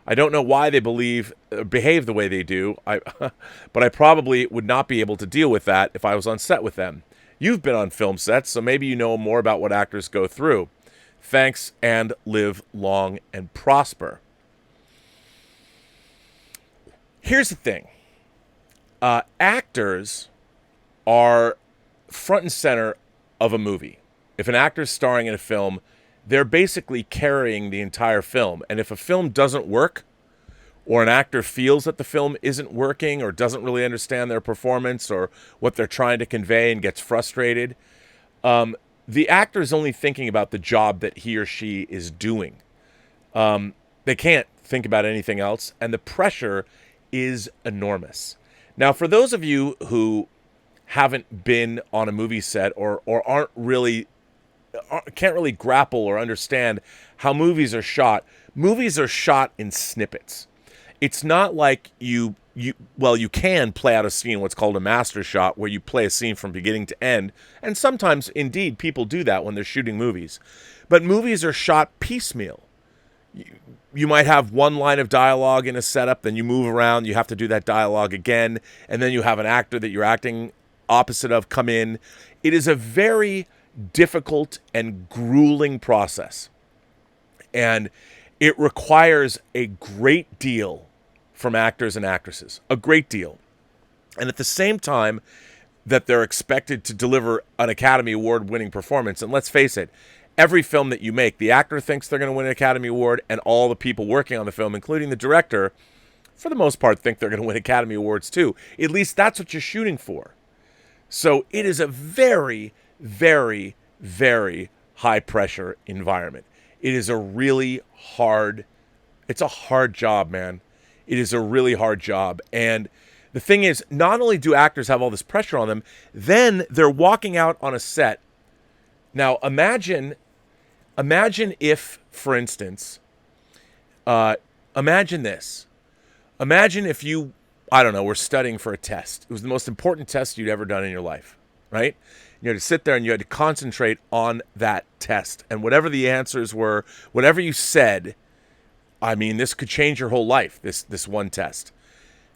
I don't know why they behave the way they do, but I probably would not be able to deal with that if I was on set with them. You've been on film sets, so maybe you know more about what actors go through. Thanks, and live long and prosper. Here's the thing. Actors are front and center of a movie. If an actor's starring in a film, they're basically carrying the entire film. And if a film doesn't work, or an actor feels that the film isn't working, or doesn't really understand their performance or what they're trying to convey and gets frustrated, the actor is only thinking about the job that he or she is doing. They can't think about anything else, and the pressure is enormous. Now, for those of you who haven't been on a movie set or can't really grapple or understand how movies are shot in snippets. It's not like you can play out a scene, what's called a master shot, where you play a scene from beginning to end. And sometimes, indeed, people do that when they're shooting movies. But movies are shot piecemeal. You might have one line of dialogue in a setup, then you move around, you have to do that dialogue again, and then you have an actor that you're acting opposite of come in. It is a very difficult and grueling process. And it requires a great deal from actors and actresses, a great deal. And at the same time that they're expected to deliver an Academy Award-winning performance, and let's face it, every film that you make, the actor thinks they're going to win an Academy Award, and all the people working on the film, including the director, for the most part, think they're going to win Academy Awards too. At least that's what you're shooting for. So it is a very, very, very high-pressure environment. It is a really hard, it's a hard job, man. It is a really hard job. And the thing is, not only do actors have all this pressure on them, then they're walking out on a set. Now, imagine if, for instance, imagine this. Imagine if you, I don't know, were studying for a test. It was the most important test you'd ever done in your life, right? You had to sit there and you had to concentrate on that test. And whatever the answers were, whatever you said, I mean, this could change your whole life, this one test.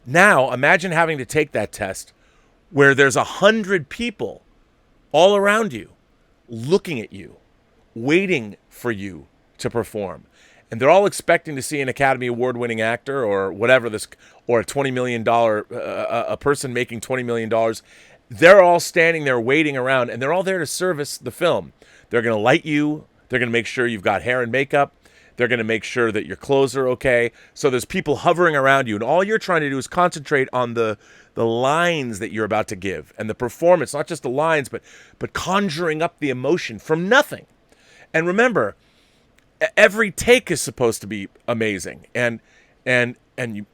Now, imagine having to take that test where there's 100 people all around you, looking at you, waiting for you to perform. And they're all expecting to see an Academy Award-winning actor or whatever this, or a $20 million, a person making $20 million. They're all standing there waiting around, and they're all there to service the film. They're going to light you. They're going to make sure you've got hair and makeup. They're going to make sure that your clothes are okay. So there's people hovering around you, and all you're trying to do is concentrate on the lines that you're about to give and the performance, not just the lines, but conjuring up the emotion from nothing. And remember, every take is supposed to be amazing, and you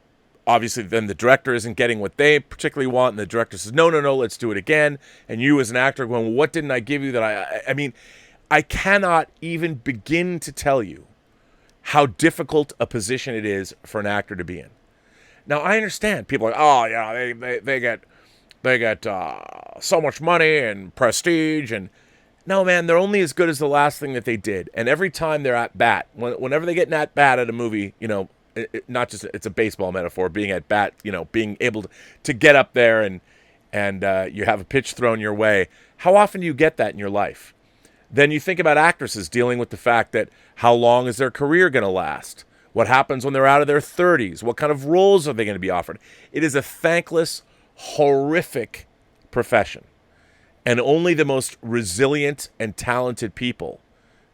obviously then the director isn't getting what they particularly want, and the director says no, let's do it again. And you as an actor going, well, what didn't I give you that I mean, I cannot even begin to tell you how difficult a position it is for an actor to be in. Now, I understand people are like, oh, yeah, they get so much money and prestige, and no, man, they're only as good as the last thing that they did. And every time they're at bat, whenever they get at bat at a movie, you know, not just, it's a baseball metaphor, being at bat, you know, being able to get up there and you have a pitch thrown your way. How often do you get that in your life? Then you think about actresses dealing with the fact that how long is their career going to last? What happens when they're out of their 30s? What kind of roles are they going to be offered? It is a thankless, horrific profession. And only the most resilient and talented people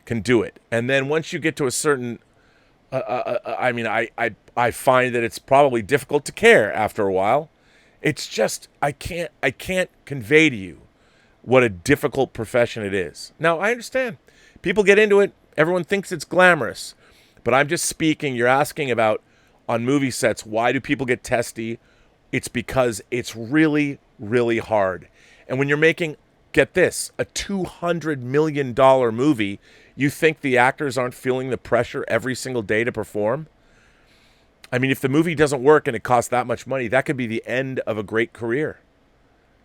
can do it. And then once you get to a certain, I find that it's probably difficult to care after a while. It's just, I can't convey to you what a difficult profession it is. Now, I understand. People get into it. Everyone thinks it's glamorous. But I'm just speaking. You're asking about, on movie sets, why do people get testy? It's because it's really, really hard. And when you're making, get this, a $200 million movie, You think the actors aren't feeling the pressure every single day to perform? I mean, if the movie doesn't work and it costs that much money, that could be the end of a great career.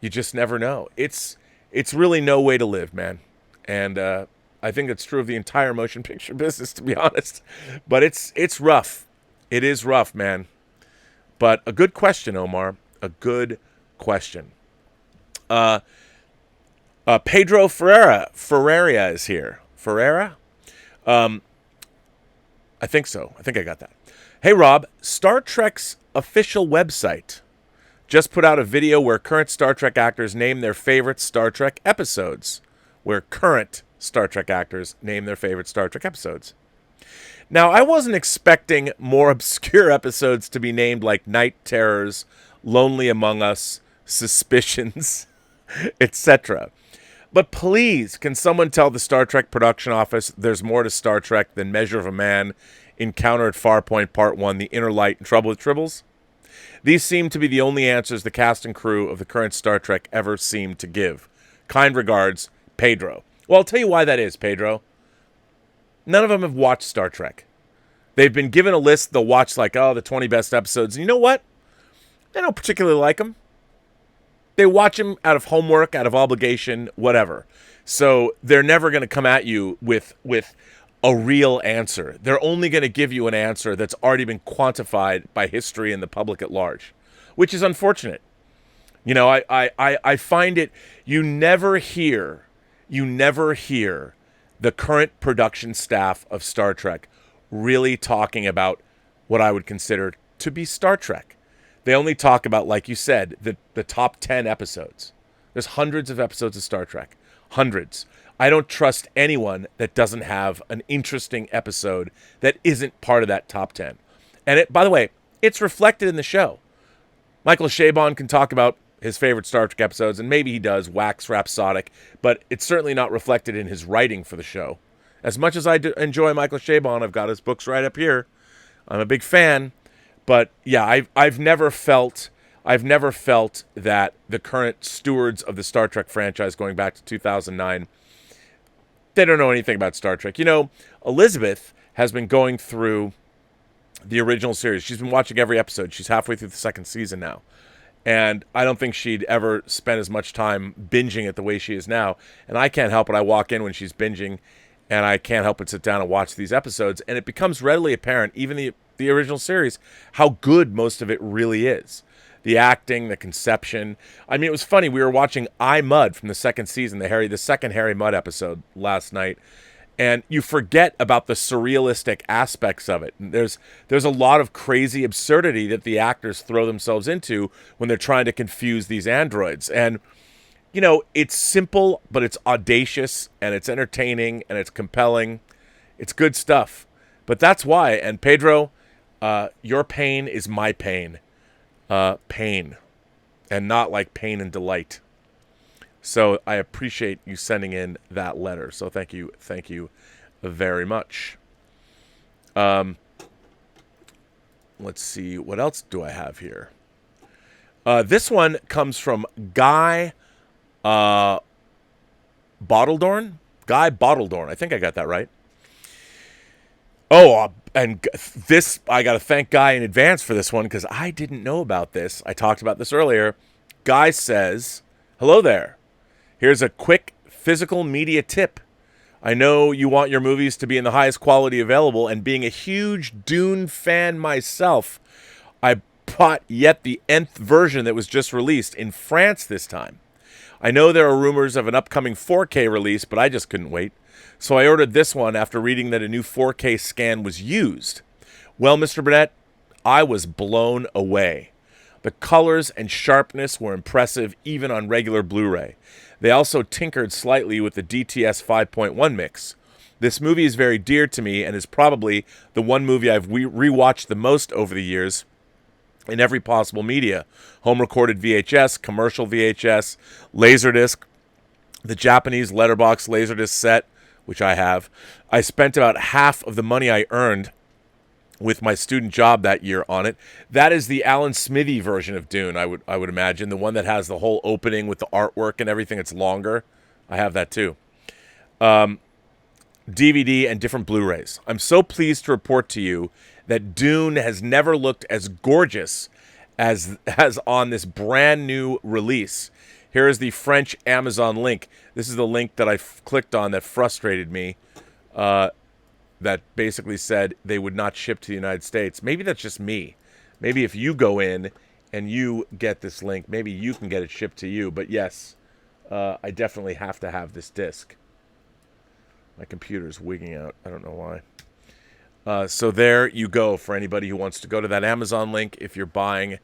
You just never know. It's really no way to live, man. And I think it's true of the entire motion picture business, to be honest. But it's rough. It is rough, man. But a good question, Omar. A good question. Pedro Ferreira is here. Ferreira? I think so. I think I got that. Hey, Rob. Star Trek's official website just put out a video where current Star Trek actors name their favorite Star Trek episodes. Now, I wasn't expecting more obscure episodes to be named like Night Terrors, Lonely Among Us, Suspicions, etc. But please, can someone tell the Star Trek production office there's more to Star Trek than Measure of a Man, Encounter at Farpoint Part 1, The Inner Light, and Trouble with Tribbles? These seem to be the only answers the cast and crew of the current Star Trek ever seem to give. Kind regards, Pedro. Well, I'll tell you why that is, Pedro. None of them have watched Star Trek. They've been given a list. They'll watch like, the 20 best episodes. And you know what? They don't particularly like them. They watch them out of homework, out of obligation, whatever. So they're never going to come at you with a real answer. They're only going to give you an answer that's already been quantified by history and the public at large, which is unfortunate. You know, I find it, you never hear the current production staff of Star Trek really talking about what I would consider to be Star Trek. They only talk about, like you said, the top 10 episodes. There's hundreds of episodes of Star Trek. Hundreds. I don't trust anyone that doesn't have an interesting episode that isn't part of that top 10. And by the way, it's reflected in the show. Michael Chabon can talk about his favorite Star Trek episodes, and maybe he does, wax rhapsodic, but it's certainly not reflected in his writing for the show. As much as I enjoy Michael Chabon, I've got his books right up here. I'm a big fan. But yeah, I've never felt that the current stewards of the Star Trek franchise going back to 2009, they don't know anything about Star Trek. You know, Elizabeth has been going through the original series. She's been watching every episode. She's halfway through the second season now. And I don't think she'd ever spend as much time binging it the way she is now. And I can't help it. I walk in when she's binging, and I can't help but sit down and watch these episodes. And it becomes readily apparent, even the original series, how good most of it really is. The acting, the conception. I mean, it was funny. We were watching I, Mudd from the second season, the second Harry Mudd episode last night. And you forget about the surrealistic aspects of it. There's a lot of crazy absurdity that the actors throw themselves into when they're trying to confuse these androids. And, you know, it's simple, but it's audacious, and it's entertaining, and it's compelling. It's good stuff. But that's why. And Pedro, your pain is my pain. Pain. And not like pain and delight. So I appreciate you sending in that letter. So thank you very much. Let's see. What else do I have here? This one comes from Guy Bottledorn. Guy Bottledorn. I think I got that right. Oh, and this, I got to thank Guy in advance for this one because I didn't know about this. I talked about this earlier. Guy says, hello there. Here's a quick physical media tip. I know you want your movies to be in the highest quality available, and being a huge Dune fan myself, I bought yet the nth version that was just released in France this time. I know there are rumors of an upcoming 4K release, but I just couldn't wait. So I ordered this one after reading that a new 4K scan was used. Well, Mr. Burnett, I was blown away. The colors and sharpness were impressive even on regular Blu-ray. They also tinkered slightly with the DTS 5.1 mix. This movie is very dear to me and is probably the one movie I've rewatched the most over the years in every possible media. Home-recorded VHS, commercial VHS, Laserdisc, the Japanese letterbox Laserdisc set, which I have. I spent about half of the money I earned with my student job that year on it. That is the Alan Smithy version of Dune, I would imagine. The one that has the whole opening with the artwork and everything. It's longer. I have that too. DVD, and different Blu-rays. I'm so pleased to report to you that Dune has never looked as gorgeous as on this brand new release. Here is the French Amazon link. This is the link that I clicked on that frustrated me. That basically said they would not ship to the United States. Maybe that's just me. Maybe if you go in and you get this link, maybe you can get it shipped to you. But yes, I definitely have to have this disc. My computer's wigging out. I don't know why. So there you go for anybody who wants to go to that Amazon link if you're buying.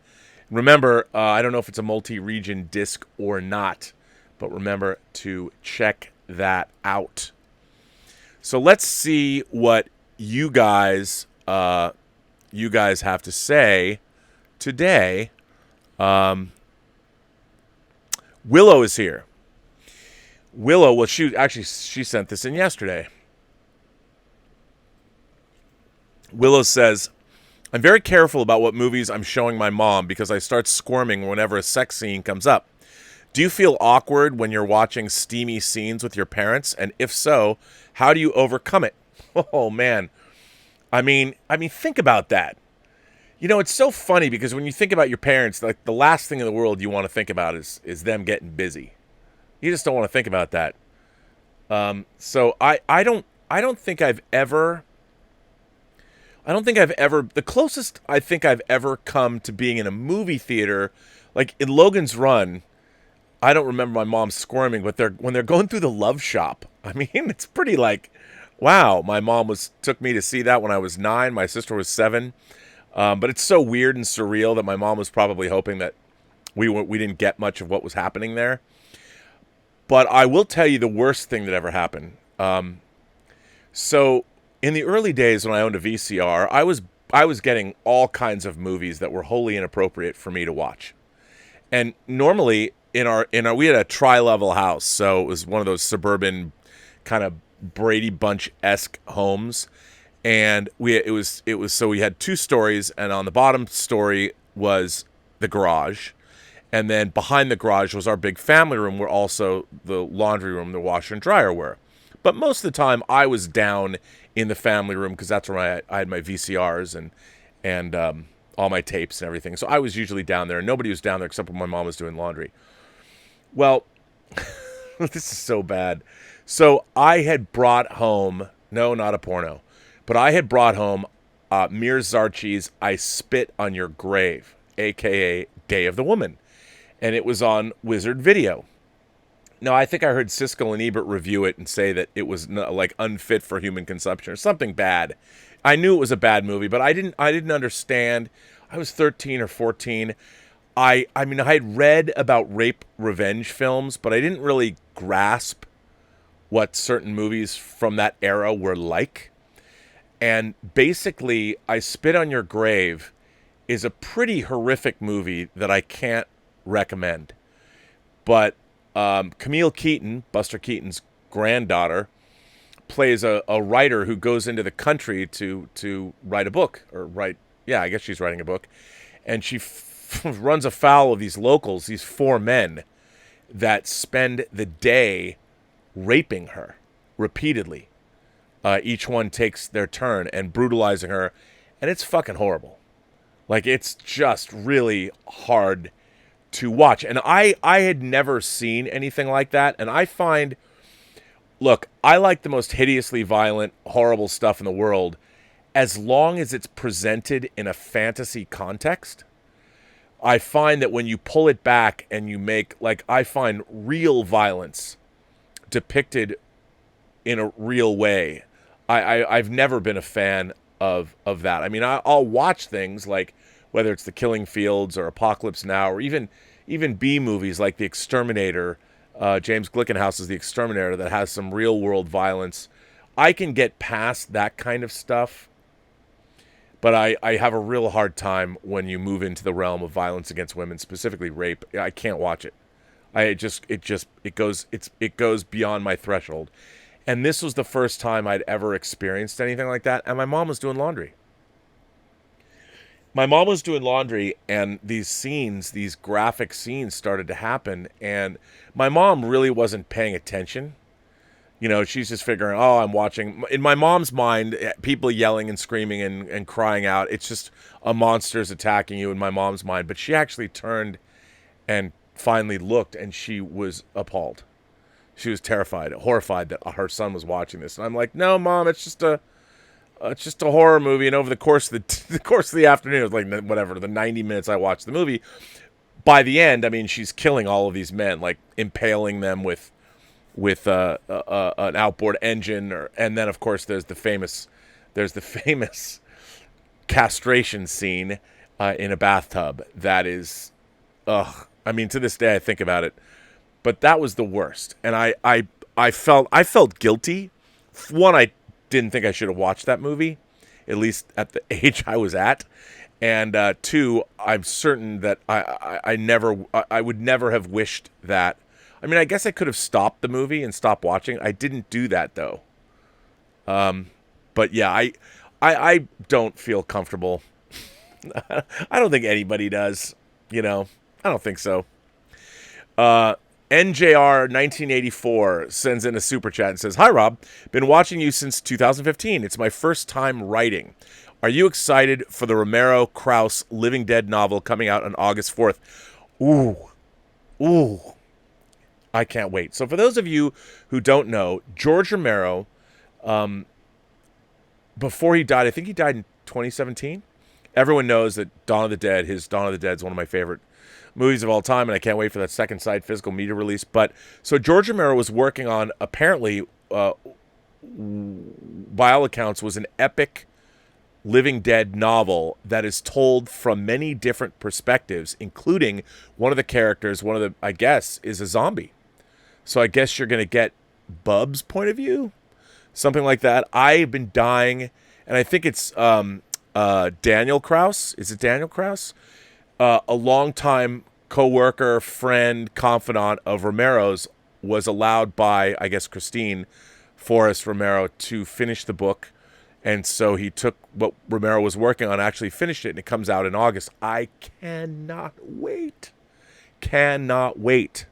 Remember, I don't know if it's a multi-region disc or not, but remember to check that out. So let's see what you guys have to say today. Willow is here. Willow, well, she sent this in yesterday. Willow says, I'm very careful about what movies I'm showing my mom because I start squirming whenever a sex scene comes up. Do you feel awkward when you're watching steamy scenes with your parents? And if so, how do you overcome it? Oh, man. I mean, think about that. You know, it's so funny because when you think about your parents, like the last thing in the world you want to think about is them getting busy. You just don't want to think about that. So I don't think I've ever. The closest I think I've ever come to being in a movie theater, like in Logan's Run. I don't remember my mom squirming, but when they're going through the love shop. I mean, it's pretty like, wow. My mom took me to see that when I was 9. My sister was 7. But it's so weird and surreal that my mom was probably hoping that we didn't get much of what was happening there. But I will tell you the worst thing that ever happened. So in the early days when I owned a VCR, I was getting all kinds of movies that were wholly inappropriate for me to watch. And normally we had a tri-level house, so it was one of those suburban kind of Brady Bunch-esque homes. And it was so we had 2 stories, and on the bottom story was the garage, and then behind the garage was our big family room, where also the laundry room, the washer and dryer were. But most of the time, I was down in the family room because that's where I had my VCRs and all my tapes and everything. So I was usually down there, and nobody was down there except when my mom was doing laundry. Well, this is so bad. So I had brought home, no, not a porno, but I had brought home Mir Zarchi's I Spit on Your Grave, a.k.a. Day of the Woman. And it was on Wizard Video. Now, I think I heard Siskel and Ebert review it and say that it was like unfit for human consumption or something bad. I knew it was a bad movie, but I didn't understand. I was 13 or 14. I mean, I had read about rape revenge films, but I didn't really grasp what certain movies from that era were like. And basically, I Spit on Your Grave is a pretty horrific movie that I can't recommend. But Camille Keaton, Buster Keaton's granddaughter, plays a writer who goes into the country to write a book. I guess she's writing a book. And she runs afoul of these locals, these 4 men that spend the day raping her repeatedly. Each one takes their turn and brutalizing her. And it's fucking horrible. Like, it's just really hard to watch. And I had never seen anything like that. And I find, look, I like the most hideously violent, horrible stuff in the world as long as it's presented in a fantasy context. I find that when you pull it back and you make, like, I find real violence depicted in a real way. I've never been a fan of that. I mean, I'll watch things like, whether it's The Killing Fields or Apocalypse Now, or even B movies like The Exterminator. James Glickenhaus's The Exterminator that has some real world violence. I can get past that kind of stuff, but I have a real hard time when you move into the realm of violence against women, specifically rape. I can't watch it. It goes beyond my threshold. And this was the first time I'd ever experienced anything like that. And my mom was doing laundry. And these graphic scenes started to happen. And my mom really wasn't paying attention. she's just figuring, oh, I'm watching. In my mom's mind, people yelling and screaming and crying out, it's just a monster's attacking you in my mom's mind. But she actually turned and finally looked, and she was appalled. She was terrified, horrified that her son was watching this. And I'm like, no, Mom, it's just a horror movie. And over the course of the afternoon, it was like whatever, the 90 minutes I watched the movie, by the end, I mean, she's killing all of these men, like impaling them with an outboard engine, and then of course there's the famous castration scene in a bathtub. That is, I mean, to this day I think about it, but that was the worst, and I felt guilty. One, I didn't think I should have watched that movie, at least at the age I was at. And two, I'm certain that I would never have wished that. I mean, I guess I could have stopped the movie and stopped watching. I didn't do that though. But yeah, I don't feel comfortable. I don't think anybody does. I don't think so. NJR 1984 sends in a super chat and says, "Hi Rob, been watching you since 2015. It's my first time writing. Are you excited for the Romero Krauss Living Dead novel coming out on August 4th? Ooh. I can't wait. So for those of you who don't know, George Romero, before he died, I think he died in 2017. Everyone knows that his Dawn of the Dead is one of my favorite movies of all time, and I can't wait for that second sight physical media release. But so George Romero was working on, apparently, by all accounts, was an epic Living Dead novel that is told from many different perspectives, including one of the characters, I guess, is a zombie. So I guess you're going to get Bub's point of view, something like that. I've been dying, and I think it's Daniel Krauss. Is it Daniel Krauss? A longtime co-worker, friend, confidant of Romero's was allowed by, I guess, Christine Forrest Romero to finish the book. And so he took what Romero was working on, actually finished it, and it comes out in August. I cannot wait. Cannot wait.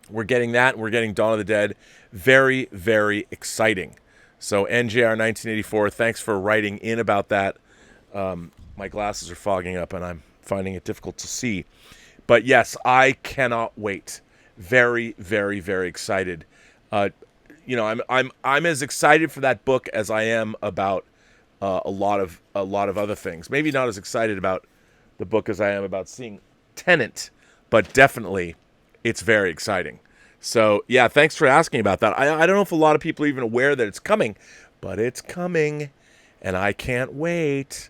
We're getting that. We're getting Dawn of the Dead. Very, very exciting. So NJR 1984, thanks for writing in about that. My glasses are fogging up, and I'm finding it difficult to see. But yes, I cannot wait. Very, very, very excited. I'm as excited for that book as I am about a lot of other things. Maybe not as excited about the book as I am about seeing Tenet, but definitely it's very exciting. So yeah, thanks for asking about that. I don't know if a lot of people are even aware that it's coming, but it's coming, and I can't wait.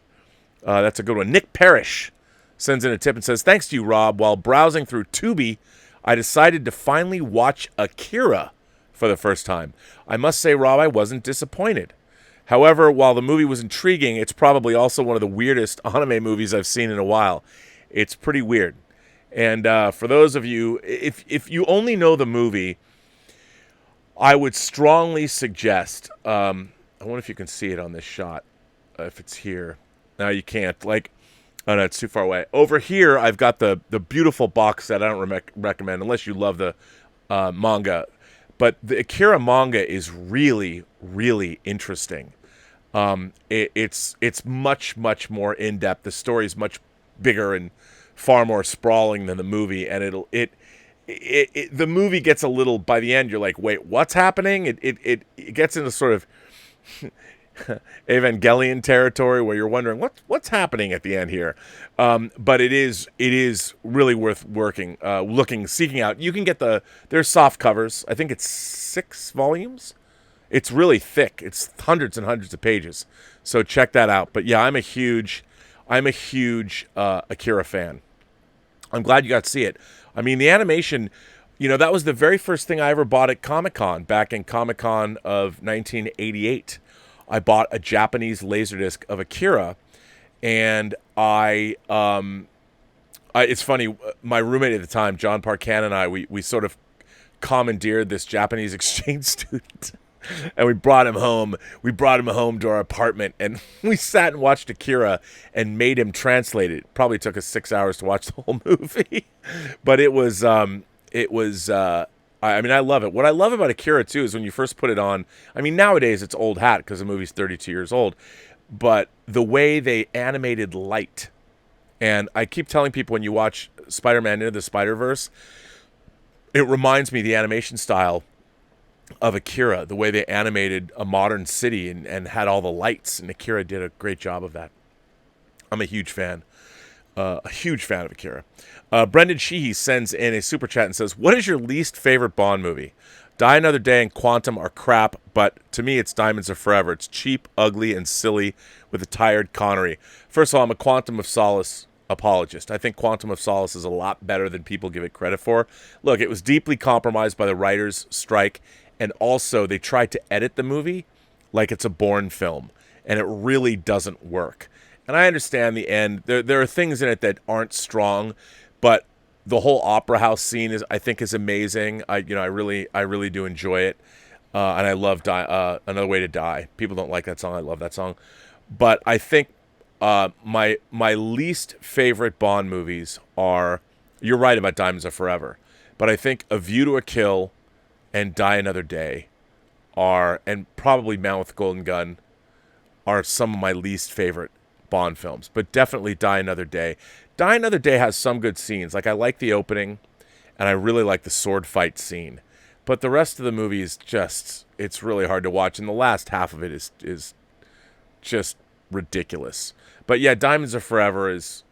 That's a good one. Nick Parrish sends in a tip and says, "Thanks to you, Rob. While browsing through Tubi, I decided to finally watch Akira for the first time. I must say, Rob, I wasn't disappointed. However, while the movie was intriguing, it's probably also one of the weirdest anime movies I've seen in a while. It's pretty weird. And for those of you, if you only know the movie, I would strongly suggest, I wonder if you can see it on this shot, if it's here. No, you can't. Oh no, it's too far away. Over here, I've got the beautiful box set. I don't recommend, unless you love the manga. But the Akira manga is really, really interesting. It's much, much more in depth. The story is much bigger and far more sprawling than the movie, and the movie gets a little, by the end you're like, wait, what's happening? It gets into sort of Evangelion territory where you're wondering what's happening at the end here. But it is really worth seeking out. You can get there's soft covers. I think it's 6 volumes. It's really thick. It's hundreds and hundreds of pages. So check that out. But yeah, I'm a huge Akira fan. I'm glad you got to see it. I mean, the animation, that was the very first thing I ever bought at Comic-Con, back in Comic-Con of 1988. I bought a Japanese Laserdisc of Akira, and it's funny, my roommate at the time, John Parkan, and I, we sort of commandeered this Japanese exchange student, and we brought him home to our apartment, and we sat and watched Akira and made him translate it. Probably took us 6 hours to watch the whole movie, but it was I mean, I love it. What I love about Akira too is when you first put it on. I mean, nowadays it's old hat because the movie's 32 years old, but the way they animated light, and I keep telling people when you watch Spider-Man Into the Spider-Verse, it reminds me of the animation style of Akira, the way they animated a modern city and had all the lights, and Akira did a great job of that. I'm a huge fan of Akira. Brendan Sheehy sends in a super chat and says, what is your least favorite Bond movie? Die Another Day and Quantum are crap, but to me it's Diamonds Are Forever. It's cheap, ugly, and silly with a tired Connery. First of all, I'm a Quantum of Solace apologist. I think Quantum of Solace is a lot better than people give it credit for. Look, it was deeply compromised by the writers' strike, and also they tried to edit the movie like it's a Bourne film, and it really doesn't work. And I understand the end. There are things in it that aren't strong, but the whole opera house scene I think is amazing. I really do enjoy it, and I love Another Way to Die. People don't like that song. I love that song, but I think my least favorite Bond movies are. You're right about Diamonds Are Forever, but I think A View to a Kill and Die Another Day are, and probably Man with the Golden Gun are some of my least favorite Bond films, but definitely Die Another Day. Die Another Day has some good scenes. Like, I like the opening, and I really like the sword fight scene. But the rest of the movie is just, it's really hard to watch, and the last half of it is just ridiculous. But yeah, Diamonds Are Forever is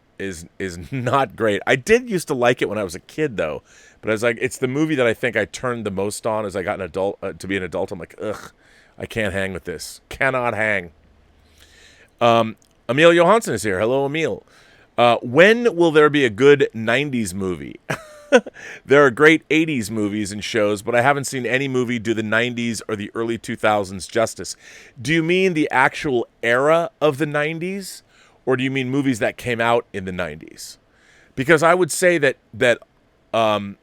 not great. I did used to like it when I was a kid, though. But I was like, it's the movie that I think I turned the most on as I got an adult to be an adult. I'm like, ugh, I can't hang with this. Cannot hang. Emil Johansson is here. Hello, Emil. When will there be a good 90s movie? There are great 80s movies and shows, but I haven't seen any movie do the 90s or the early 2000s justice. Do you mean the actual era of the 90s, or do you mean movies that came out in the 90s? Because I would say that there's a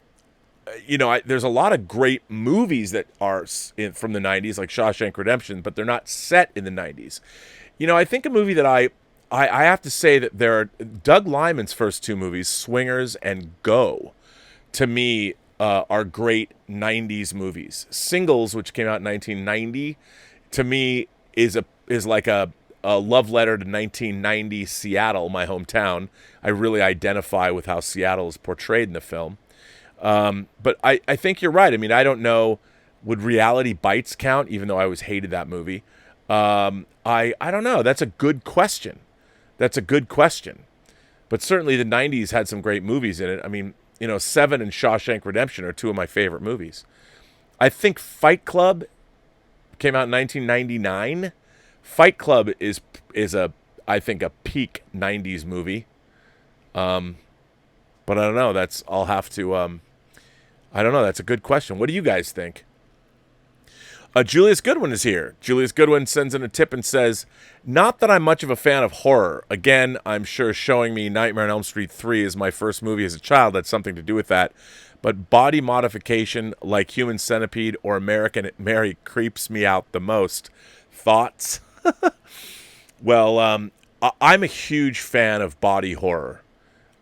lot of great movies that are from the 90s, like Shawshank Redemption, but they're not set in the 90s. You know, I think a movie that I have to say that there are Doug Liman's first two movies, Swingers and Go, to me are great 90s movies. Singles, which came out in 1990, to me is like a love letter to 1990 Seattle, my hometown. I really identify with how Seattle is portrayed in the film. But I think you're right. I mean, I don't know, would Reality Bites count, even though I always hated that movie? I don't know. That's a good question. But certainly the 90s had some great movies in it. I mean, Seven and Shawshank Redemption are two of my favorite movies. I think Fight Club came out in 1999. Fight Club is I think a peak 90s movie. But I don't know. I'll have to I don't know. That's a good question. What do you guys think? Julius Goodwin is here. Julius Goodwin sends in a tip and says, not that I'm much of a fan of horror. Again, I'm sure showing me Nightmare on Elm Street 3 is my first movie as a child. That's something to do with that. But body modification like Human Centipede or American Mary creeps me out the most. Thoughts? Well, I'm a huge fan of body horror.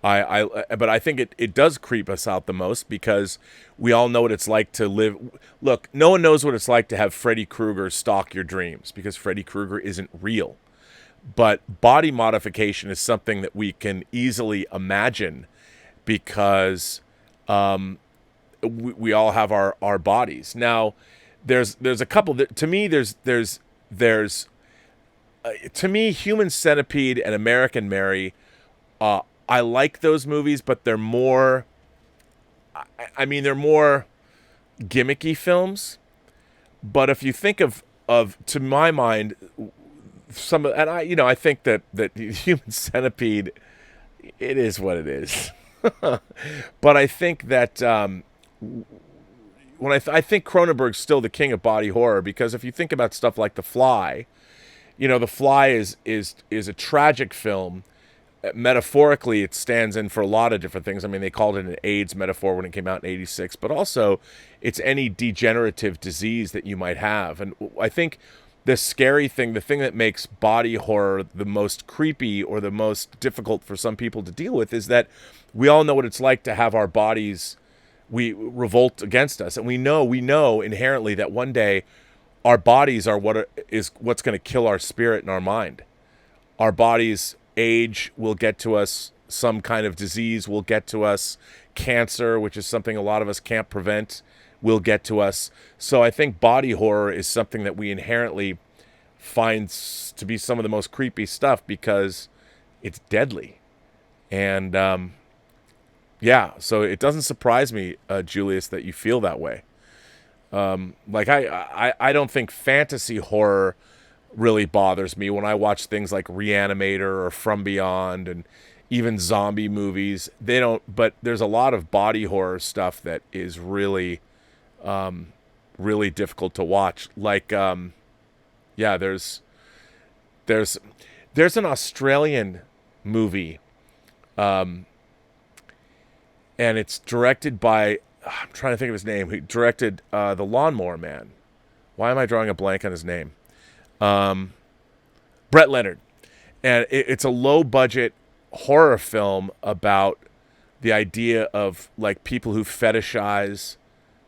But I think it does creep us out the most because we all know what it's like to live. Look, no one knows what it's like to have Freddy Krueger stalk your dreams because Freddy Krueger isn't real. But body modification is something that we can easily imagine because we all have our bodies. Now, there's a couple that, to me, to me, Human Centipede and American Mary, I like those movies, but they're more, they're more gimmicky films. But if you think of to my mind, I think that Human Centipede, it is what it is. But I think that I think Cronenberg's still the king of body horror because if you think about stuff like The Fly, The Fly is a tragic film. Metaphorically, it stands in for a lot of different things. I mean, they called it an AIDS metaphor when it came out in '86, but also it's any degenerative disease that you might have. And I think the scary thing, the thing that makes body horror the most creepy or the most difficult for some people to deal with is that we all know what it's like to have our bodies we revolt against us, and we know inherently that one day our bodies are what's going to kill our spirit and our mind. Our bodies age will get to us, some kind of disease will get to us, cancer, which is something a lot of us can't prevent, will get to us. So I think body horror is something that we inherently find to be some of the most creepy stuff because it's deadly. And so it doesn't surprise me, Julius, that you feel that way. I don't think fantasy horror really bothers me when I watch things like Reanimator or From Beyond and even zombie movies. They don't, but there's a lot of body horror stuff that is really, really difficult to watch. Like, there's an Australian movie, and it's directed by, I'm trying to think of his name. He directed The Lawnmower Man. Why am I drawing a blank on his name? Brett Leonard. And it's a low-budget horror film about the idea of like people who fetishize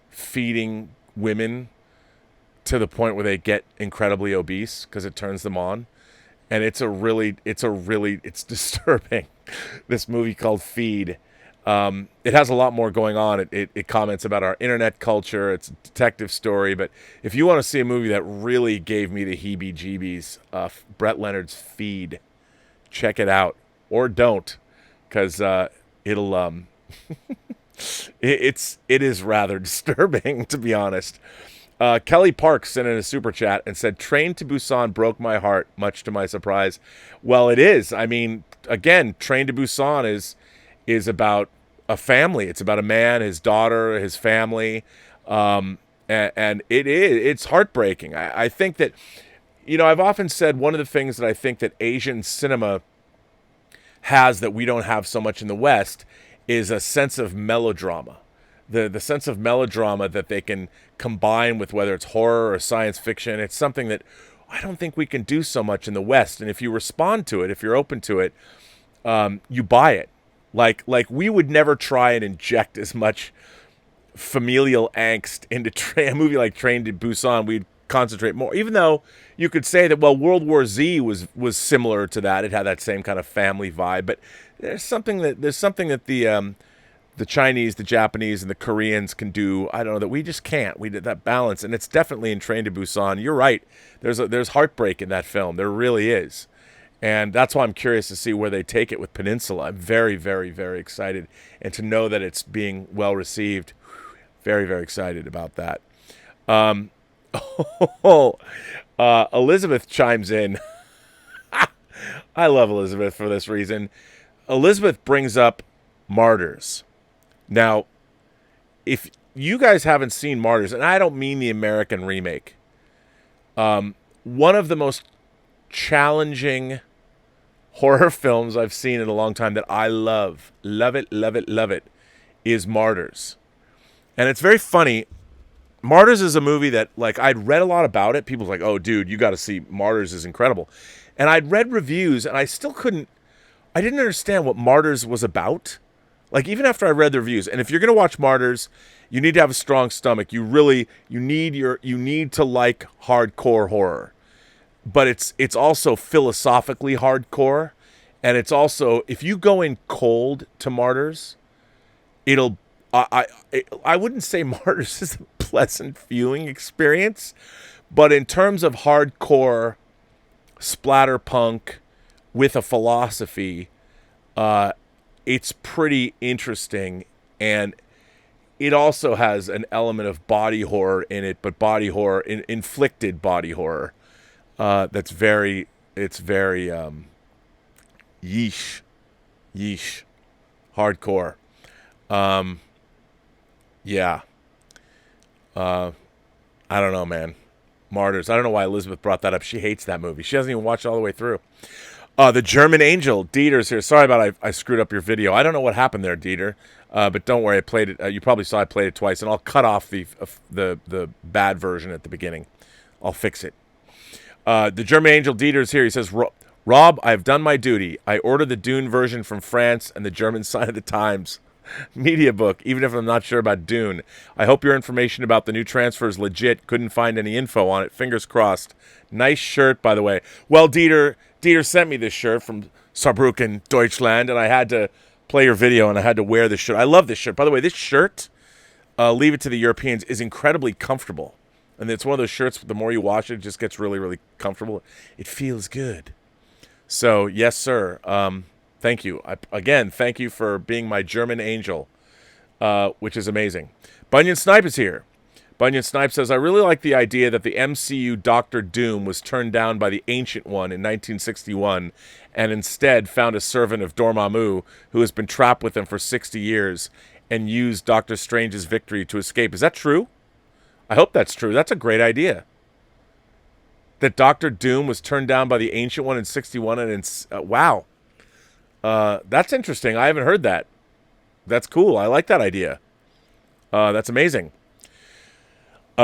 feeding women to the point where they get incredibly obese because it turns them on. And it's disturbing. This movie called Feed. It has a lot more going on. It comments about our internet culture. It's a detective story. But if you want to see a movie that really gave me the heebie-jeebies, Brett Leonard's Feed, check it out. Or don't, because it'll it is rather disturbing, to be honest. Kelly Parks sent in a super chat and said, Train to Busan broke my heart, much to my surprise. Well, it is. I mean, again, Train to Busan is about a family. It's about a man, his daughter, his family. And it's heartbreaking. I think that, I've often said one of the things that I think that Asian cinema has that we don't have so much in the West is a sense of melodrama. The sense of melodrama that they can combine with whether it's horror or science fiction. It's something that I don't think we can do so much in the West. And if you respond to it, if you're open to it, you buy it. Like we would never try and inject as much familial angst into a movie like Train to Busan. We'd concentrate more, even though you could say that, well, World War Z was similar to that. It had that same kind of family vibe, but there's something that the Chinese, the Japanese, and the Koreans can do. I don't know, that we just can't. We did that balance, and it's definitely in Train to Busan. You're right. There's heartbreak in that film. There really is, and that's why I'm curious to see where they take it with Peninsula. I'm very, very, very excited, and to know that it's being well received. Very, very excited about that. Elizabeth chimes in. I love Elizabeth for this reason. Elizabeth brings up Martyrs. Now, if you guys haven't seen Martyrs, and I don't mean the American remake, one of the most challenging horror films I've seen in a long time that I love it, is Martyrs. And it's very funny. Martyrs is a movie that, like, I'd read a lot about it. People were like, oh, dude, you got to see Martyrs, is incredible. And I'd read reviews, and I didn't understand what Martyrs was about. Like, even after I read the reviews. And if you're going to watch Martyrs, you need to have a strong stomach. You need to like hardcore horror. But it's also philosophically hardcore. And it's also, if you go in cold to Martyrs, I wouldn't say Martyrs is a pleasant viewing experience, but in terms of hardcore splatterpunk with a philosophy, it's pretty interesting, and it also has an element of body horror in it, but body horror, inflicted body horror, it's very yeesh, hardcore. Yeah. I don't know, man. Martyrs. I don't know why Elizabeth brought that up. She hates that movie. She hasn't even watched it all the way through. The German Angel, Dieter's here. Sorry about I screwed up your video. I don't know what happened there, Dieter. But don't worry, I played it. You probably saw I played it twice, and I'll cut off the bad version at the beginning. I'll fix it. The German Angel, Dieter's here. He says, Rob, I've done my duty. I ordered the Dune version from France and the German side of the Times. Media book, even if I'm not sure about Dune. I hope your information about the new transfer is legit. Couldn't find any info on it. Fingers crossed. Nice shirt, by the way. Well, Dieter sent me this shirt from Saarbrücken, Deutschland, and I had to play your video, and I had to wear this shirt. I love this shirt. By the way, this shirt, leave it to the Europeans, is incredibly comfortable. And it's one of those shirts, the more you wash it, it just gets really, really comfortable. It feels good. So, yes, sir. Thank you. Again, thank you for being my German angel, which is amazing. Bunyan Snipe is here. Bunyan Snipe says, I really like the idea that the MCU Doctor Doom was turned down by the Ancient One in 1961 and instead found a servant of Dormammu who has been trapped with him for 60 years and used Doctor Strange's victory to escape. Is that true? I hope that's true. That's a great idea. That Doctor Doom was turned down by the Ancient One in 61 and wow. That's interesting. I haven't heard that. That's cool. I like that idea. That's amazing.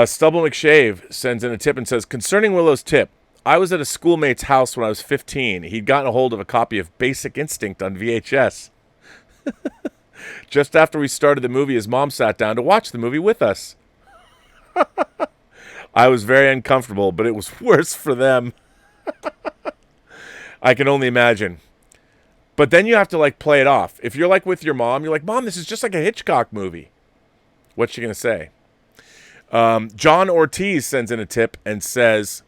Stubble McShave sends in a tip and says, concerning Willow's tip, I was at a schoolmate's house when I was 15. He'd gotten a hold of a copy of Basic Instinct on VHS. Just after we started the movie, his mom sat down to watch the movie with us. I was very uncomfortable, but it was worse for them. I can only imagine. But then you have to, like, play it off. If you're, like, with your mom, you're like, Mom, this is just like a Hitchcock movie. What's she going to say? John Ortiz sends in a tip and says,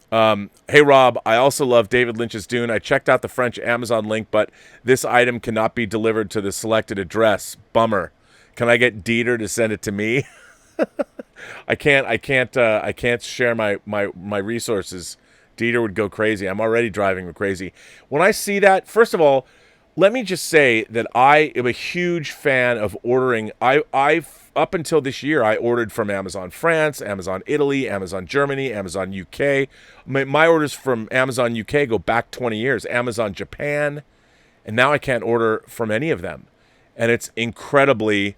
hey, Rob, I also love David Lynch's Dune. I checked out the French Amazon link, but this item cannot be delivered to the selected address. Bummer. Can I get Dieter to send it to me? I can't share my resources. Dieter would go crazy. I'm already driving him crazy. When I see that, first of all, let me just say that I am a huge fan of ordering. I've up until this year, I ordered from Amazon France, Amazon Italy, Amazon Germany, Amazon UK. My orders from Amazon UK go back 20 years. Amazon Japan, and now I can't order from any of them, and it's incredibly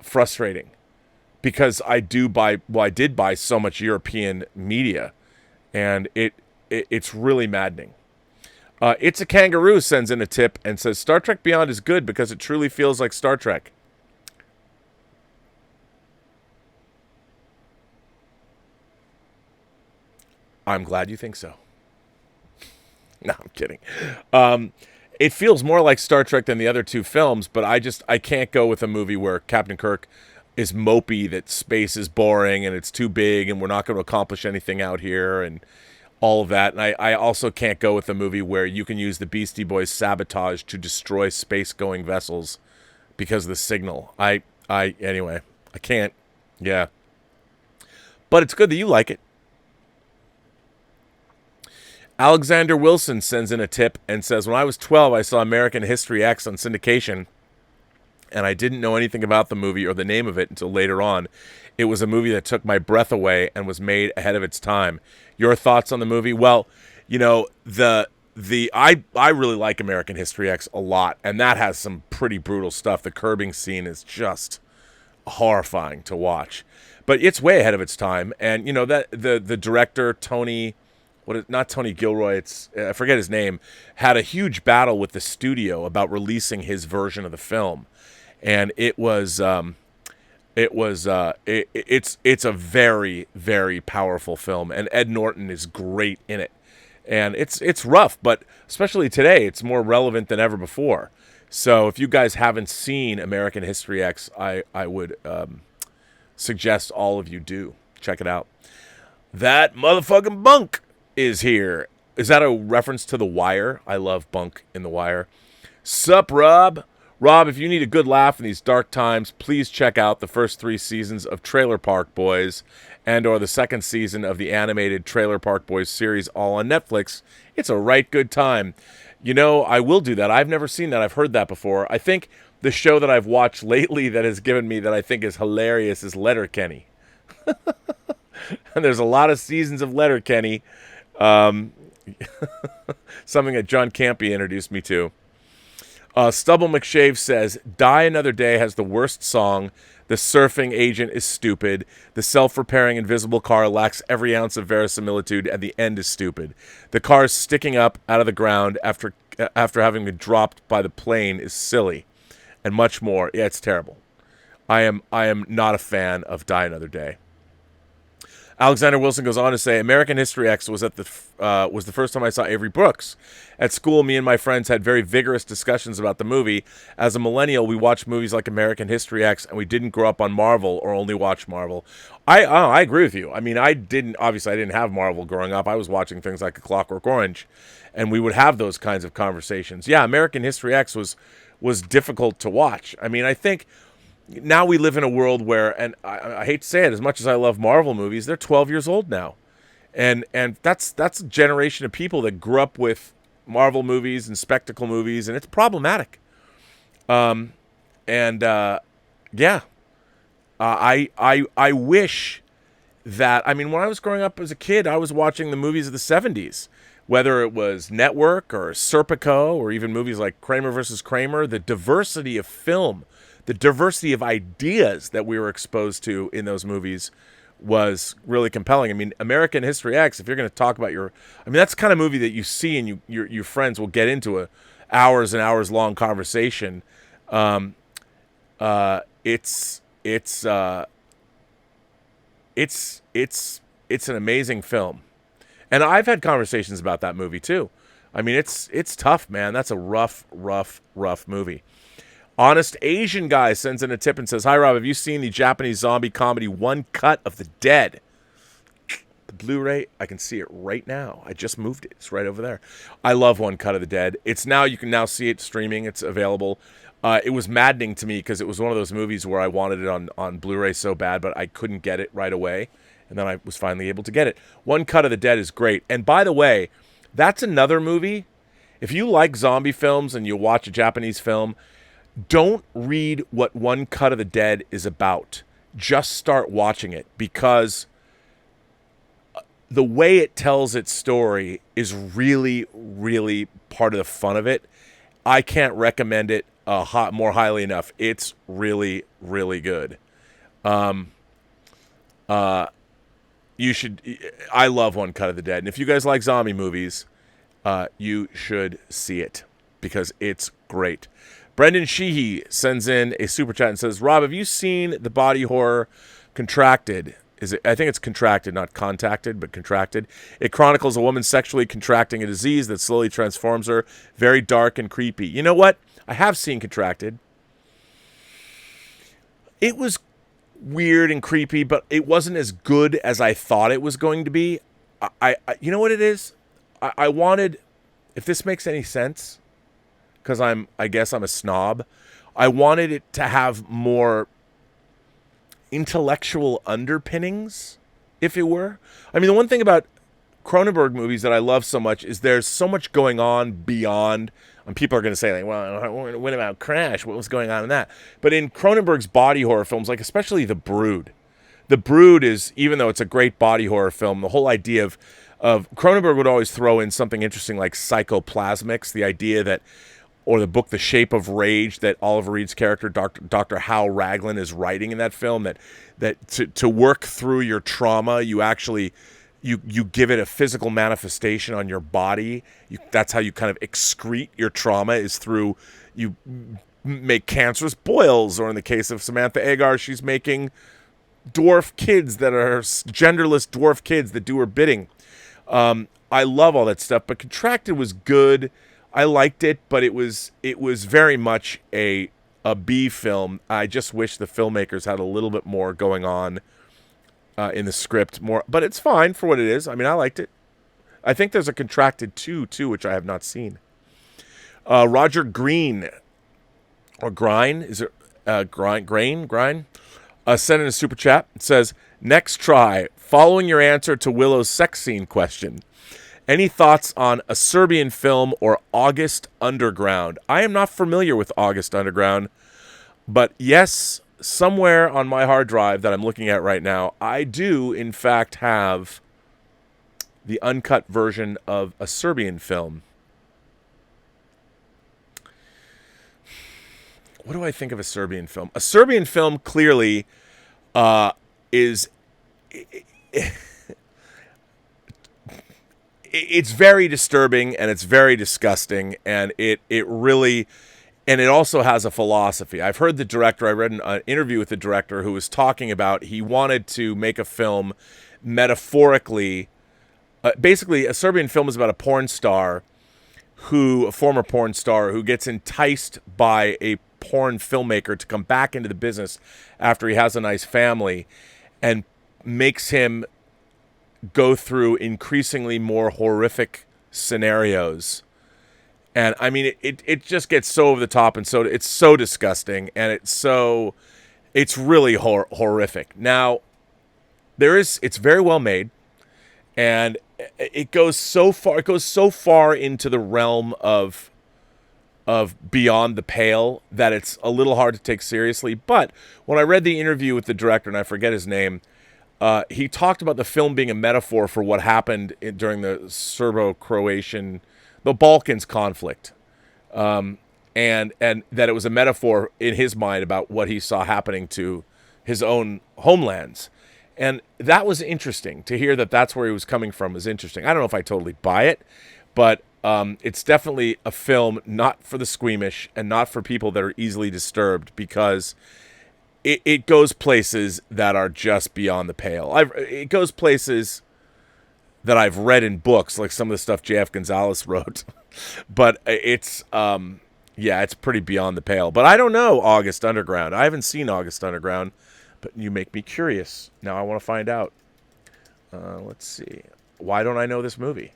frustrating because I did buy so much European media, and it's really maddening. It's a Kangaroo sends in a tip and says, Star Trek Beyond is good because it truly feels like Star Trek. I'm glad you think so. No, I'm kidding. It feels more like Star Trek than the other two films, but I can't go with a movie where Captain Kirk is mopey that space is boring and it's too big and we're not going to accomplish anything out here and all of that. And I also can't go with a movie where you can use the Beastie Boys' sabotage to destroy space-going vessels because of the signal. Anyway, I can't. Yeah. But it's good that you like it. Alexander Wilson sends in a tip and says, when I was 12, I saw American History X on syndication, and I didn't know anything about the movie or the name of it until later on. It was a movie that took my breath away and was made ahead of its time. Your thoughts on the movie? Well, you know, I really like American History X a lot, and that has some pretty brutal stuff. The curbing scene is just horrifying to watch, but it's way ahead of its time. And you know that the director not Tony Gilroy, I forget his name, had a huge battle with the studio about releasing his version of the film, and it's a very, very powerful film, and Ed Norton is great in it, and it's rough, but especially today, it's more relevant than ever before. So if you guys haven't seen American History X, I would suggest all of you do check it out. That motherfucking Bunk is here. Is that a reference to The Wire? I love Bunk in The Wire. Sup, Rob? Rob, if you need a good laugh in these dark times, please check out the first 3 seasons of Trailer Park Boys and/or the second season of the animated Trailer Park Boys series, all on Netflix. It's a right good time. You know, I will do that. I've never seen that. I've heard that before. I think the show that I've watched lately that has given me that I think is hilarious is Letterkenny. And there's a lot of seasons of Letterkenny. Something that John Campy introduced me to. Stubble McShave says, Die Another Day has the worst song. The surfing agent is stupid. The self-repairing invisible car lacks every ounce of verisimilitude, and the end is stupid. The car is sticking up out of the ground after after having been dropped by the plane is silly, and much more. Yeah, it's terrible. I am not a fan of Die Another Day. Alexander Wilson goes on to say, American History X was the first time I saw Avery Brooks. At school, me and my friends had very vigorous discussions about the movie. As a millennial, we watched movies like American History X, and we didn't grow up on Marvel or only watch Marvel. I agree with you. I mean, I didn't have Marvel growing up. I was watching things like A Clockwork Orange, and we would have those kinds of conversations. Yeah, American History X was difficult to watch. I mean, I think now we live in a world where, and I hate to say it, as much as I love Marvel movies, they're 12 years old now. And that's a generation of people that grew up with Marvel movies and spectacle movies, and it's problematic. I wish that, I mean, when I was growing up as a kid, I was watching the movies of the 70s, whether it was Network or Serpico or even movies like Kramer versus Kramer. The diversity of film, the diversity of ideas that we were exposed to in those movies was really compelling. I mean, American History X, if you're going to talk about that's the kind of movie that you see and your friends will get into a hours and hours long conversation. It's an amazing film. And I've had conversations about that movie too. I mean, it's tough, man. That's a rough movie. Honest Asian Guy sends in a tip and says, Hi, Rob, have you seen the Japanese zombie comedy One Cut of the Dead? The Blu-ray, I can see it right now. I just moved it. It's right over there. I love One Cut of the Dead. You can now see it streaming. It's available. It was maddening to me because it was one of those movies where I wanted it on Blu-ray so bad, but I couldn't get it right away. And then I was finally able to get it. One Cut of the Dead is great. And by the way, that's another movie. If you like zombie films and you watch a Japanese film, don't read what One Cut of the Dead is about. Just start watching it, because the way it tells its story is really, really part of the fun of it. I can't recommend it more highly enough. It's really, really good. You should. I love One Cut of the Dead, and if you guys like zombie movies, you should see it because it's great. Brendan Sheehy sends in a super chat and says, Rob, have you seen the body horror Contracted? I think it's Contracted, not Contacted, but Contracted. It chronicles a woman sexually contracting a disease that slowly transforms her. Very dark and creepy. You know what? I have seen Contracted. It was weird and creepy, but it wasn't as good as I thought it was going to be. You know what it is? I wanted, if this makes any sense, because I guess I'm a snob, I wanted it to have more intellectual underpinnings, if it were. I mean, the one thing about Cronenberg movies that I love so much is there's so much going on beyond, and people are going to say, like, well, what about Crash? What was going on in that? But in Cronenberg's body horror films, like especially The Brood is, even though it's a great body horror film, the whole idea of Cronenberg would always throw in something interesting like psychoplasmics, the idea that, or the book The Shape of Rage that Oliver Reed's character, Dr. Hal Raglan, is writing in that film, that to work through your trauma, you actually, you give it a physical manifestation on your body. That's how you kind of excrete your trauma, is through, you make cancerous boils, or in the case of Samantha Agar, she's making dwarf kids that are genderless dwarf kids that do her bidding. I love all that stuff, but Contracted was good. I liked it, but it was very much a B film. I just wish the filmmakers had a little bit more going on in the script, more. But it's fine for what it is. I mean, I liked it. I think there's a Contracted 2 too, which I have not seen. Roger Green, or Grine, is it Grine? Sent in a super chat. It says, next try, following your answer to Willow's sex scene question. Any thoughts on a Serbian film or August Underground? I am not familiar with August Underground, but yes, somewhere on my hard drive that I'm looking at right now, I do, in fact, have the uncut version of a Serbian film. What do I think of a Serbian film? A Serbian film clearly is... it's very disturbing and it's very disgusting, and it really, and it also has a philosophy. I've heard the director, I read an interview with the director who was talking about he wanted to make a film metaphorically. Basically, a Serbian film is about a former porn star who gets enticed by a porn filmmaker to come back into the business after he has a nice family, and makes him go through increasingly more horrific scenarios. And I mean, it just gets so over the top, and so it's so disgusting, and it's really horrific. Now, it's very well made, and it goes so far into the realm of beyond the pale that it's a little hard to take seriously. But when I read the interview with the director, and I forget his name, he talked about the film being a metaphor for what happened during the the Balkans conflict, and that it was a metaphor in his mind about what he saw happening to his own homelands. And that was interesting to hear that's where he was coming from. Was interesting. I don't know if I totally buy it, but it's definitely a film not for the squeamish and not for people that are easily disturbed, because it goes places that are just beyond the pale. It goes places that I've read in books, like some of the stuff J.F. Gonzalez wrote. But it's pretty beyond the pale. But I don't know August Underground. I haven't seen August Underground, but you make me curious. Now I want to find out. Let's see. Why don't I know this movie?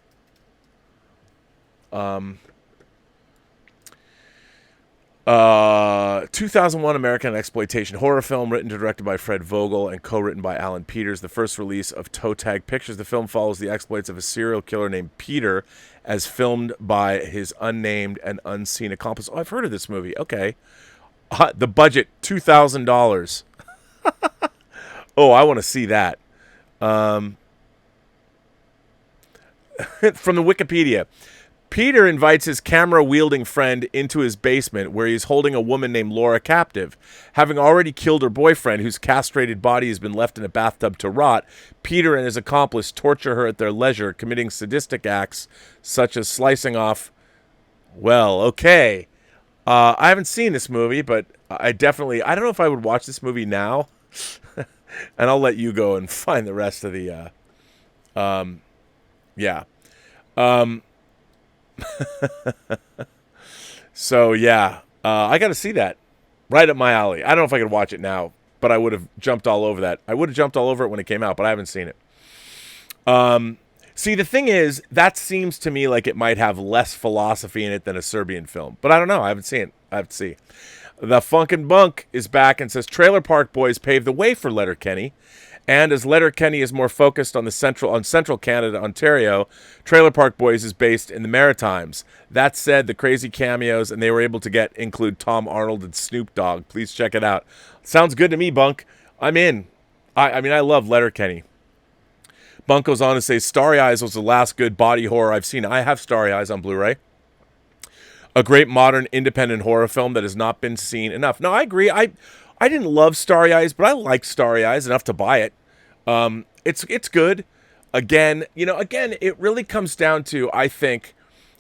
2001 American exploitation horror film written and directed by Fred Vogel and co-written by Alan Peters, the first release of Toe Tag Pictures. The film follows the exploits of a serial killer named Peter as filmed by his unnamed and unseen accomplice. Oh, I've heard of this movie. Okay. The budget, $2,000. Oh, I want to see that. From the Wikipedia. Peter invites his camera-wielding friend into his basement, where he's holding a woman named Laura captive. Having already killed her boyfriend, whose castrated body has been left in a bathtub to rot, Peter and his accomplice torture her at their leisure, committing sadistic acts such as slicing off... Well, okay. I haven't seen this movie, but I don't know if I would watch this movie now. And I'll let you go and find the rest of the... So yeah, I got to see that. Right up my alley. I don't know if I could watch it now, but I would have jumped all over that. I would have jumped all over it when it came out, but I haven't seen it. See, the thing is, that seems to me like it might have less philosophy in it than a Serbian film, but I don't know. I haven't seen it. I have to see. The Funkin' Bunk is back and says Trailer Park Boys paved the way for Letterkenny. And as Letterkenny is more focused on central Canada, Ontario, Trailer Park Boys is based in the Maritimes. That said, the crazy cameos and they were able to include Tom Arnold and Snoop Dogg. Please check it out. Sounds good to me, Bunk. I'm in. I mean, I love Letterkenny. Bunk goes on to say Starry Eyes was the last good body horror I've seen. I have Starry Eyes on Blu-ray. A great modern independent horror film that has not been seen enough. No, I agree. I didn't love Starry Eyes, but I liked Starry Eyes enough to buy it. It's good. Again, it really comes down to, I think,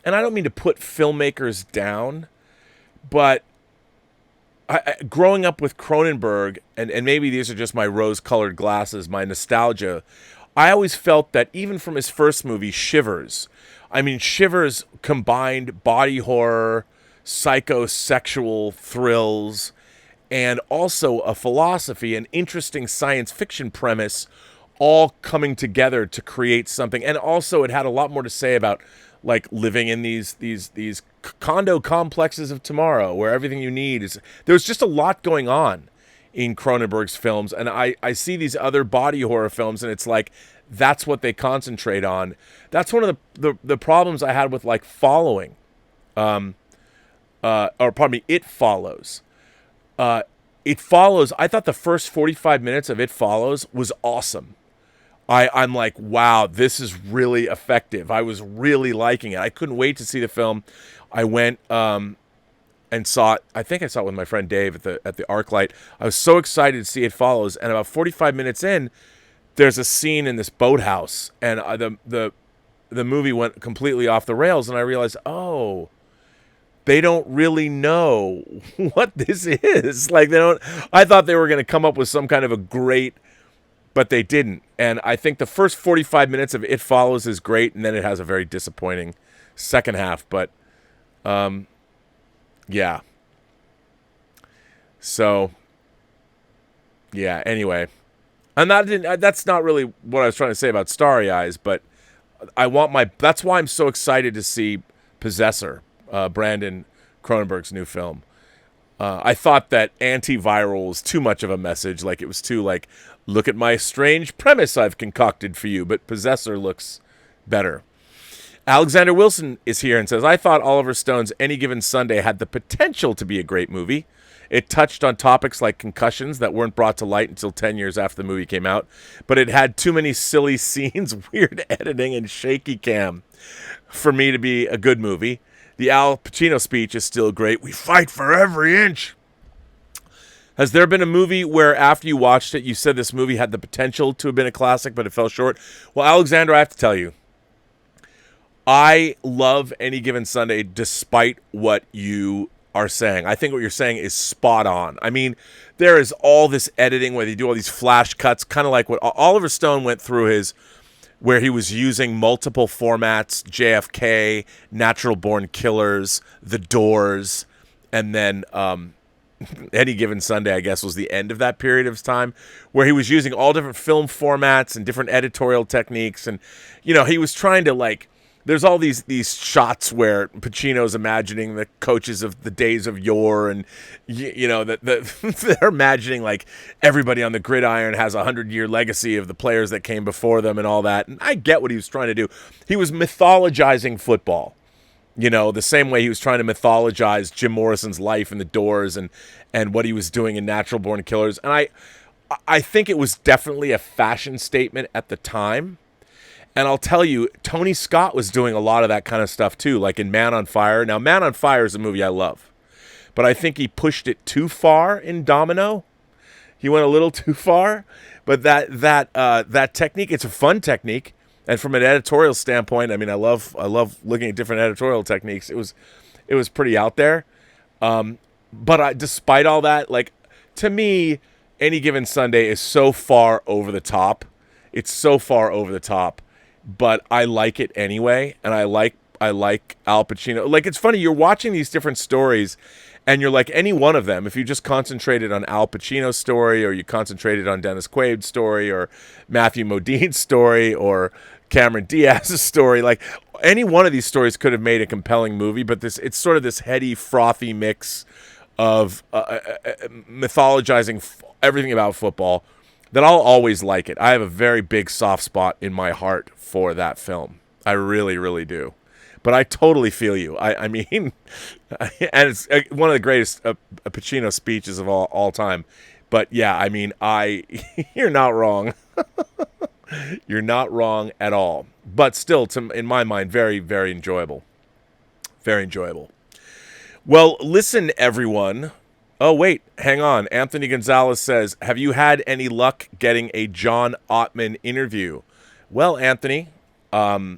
and I don't mean to put filmmakers down, but growing up with Cronenberg, and maybe these are just my rose-colored glasses, my nostalgia, I always felt that even from his first movie, Shivers, Shivers combined body horror, psychosexual thrills, and also a philosophy, an interesting science fiction premise, all coming together to create something. And also it had a lot more to say about like living in these condo complexes of tomorrow where everything you need is... There's just a lot going on in Cronenberg's films. And I see these other body horror films and it's like, that's what they concentrate on. That's one of the problems I had with like Following. It Follows. It Follows, I thought the first 45 minutes of It Follows was awesome. I'm like, wow, this is really effective. I was really liking it. I couldn't wait to see the film. I went and saw it. I think I saw it with my friend Dave at the ArcLight. I was so excited to see It Follows. And about 45 minutes in, there's a scene in this boathouse. And the movie went completely off the rails, and I realized, oh, they don't really know what this is. Like, they don't. I thought they were going to come up with some kind of a great, but they didn't. And I think the first 45 minutes of It Follows is great, and then it has a very disappointing second half. But, yeah. So, yeah. Anyway, that's not really what I was trying to say about Starry Eyes, but that's why I'm so excited to see Possessor, Brandon Cronenberg's new film. I thought that Antiviral was too much of a message. Like, it was too, like, look at my strange premise I've concocted for you. But Possessor looks better. Alexander Wilson is here and says, I thought Oliver Stone's Any Given Sunday had the potential to be a great movie. It touched on topics like concussions that weren't brought to light until 10 years after the movie came out. But it had too many silly scenes, weird editing, and shaky cam for me to be a good movie. The Al Pacino speech is still great. We fight for every inch. Has there been a movie where after you watched it, you said this movie had the potential to have been a classic, but it fell short? Well, Alexander, I have to tell you, I love Any Given Sunday despite what you are saying. I think what you're saying is spot on. I mean, there is all this editing where they do all these flash cuts, kind of like what Oliver Stone went through where he was using multiple formats, JFK, Natural Born Killers, The Doors, and then Any Given Sunday, I guess, was the end of that period of time, where he was using all different film formats and different editorial techniques. And, you know, he was trying to, like, there's all these shots where Pacino's imagining the coaches of the days of yore, and you know that they're imagining like everybody on the gridiron has a 100-year legacy of the players that came before them and all that. And I get what he was trying to do. He was mythologizing football, you know, the same way he was trying to mythologize Jim Morrison's life in The Doors and what he was doing in Natural Born Killers. And I think it was definitely a fashion statement at the time. And I'll tell you, Tony Scott was doing a lot of that kind of stuff too, like in Man on Fire. Now, Man on Fire is a movie I love, but I think he pushed it too far in Domino. He went a little too far, but that technique, it's a fun technique, and from an editorial standpoint, I mean, I love looking at different editorial techniques. It was pretty out there, but despite all that, like, to me, Any Given Sunday is so far over the top. It's so far over the top. But I like it anyway, and I like Al Pacino. Like, it's funny, you're watching these different stories, and you're like, any one of them, if you just concentrated on Al Pacino's story, or you concentrated on Dennis Quaid's story, or Matthew Modine's story, or Cameron Diaz's story, like, any one of these stories could have made a compelling movie, but it's sort of this heady, frothy mix of mythologizing everything about football, that I'll always like it. I have a very big soft spot in my heart for that film. I really, really do. But I totally feel you. I mean, and it's one of the greatest Pacino speeches of all time. But yeah, I mean, you're not wrong. You're not wrong at all. But still, in my mind, very, very enjoyable. Very enjoyable. Well, listen, everyone. Oh, wait, hang on. Anthony Gonzalez says, have you had any luck getting a John Ottman interview? Well, Anthony, I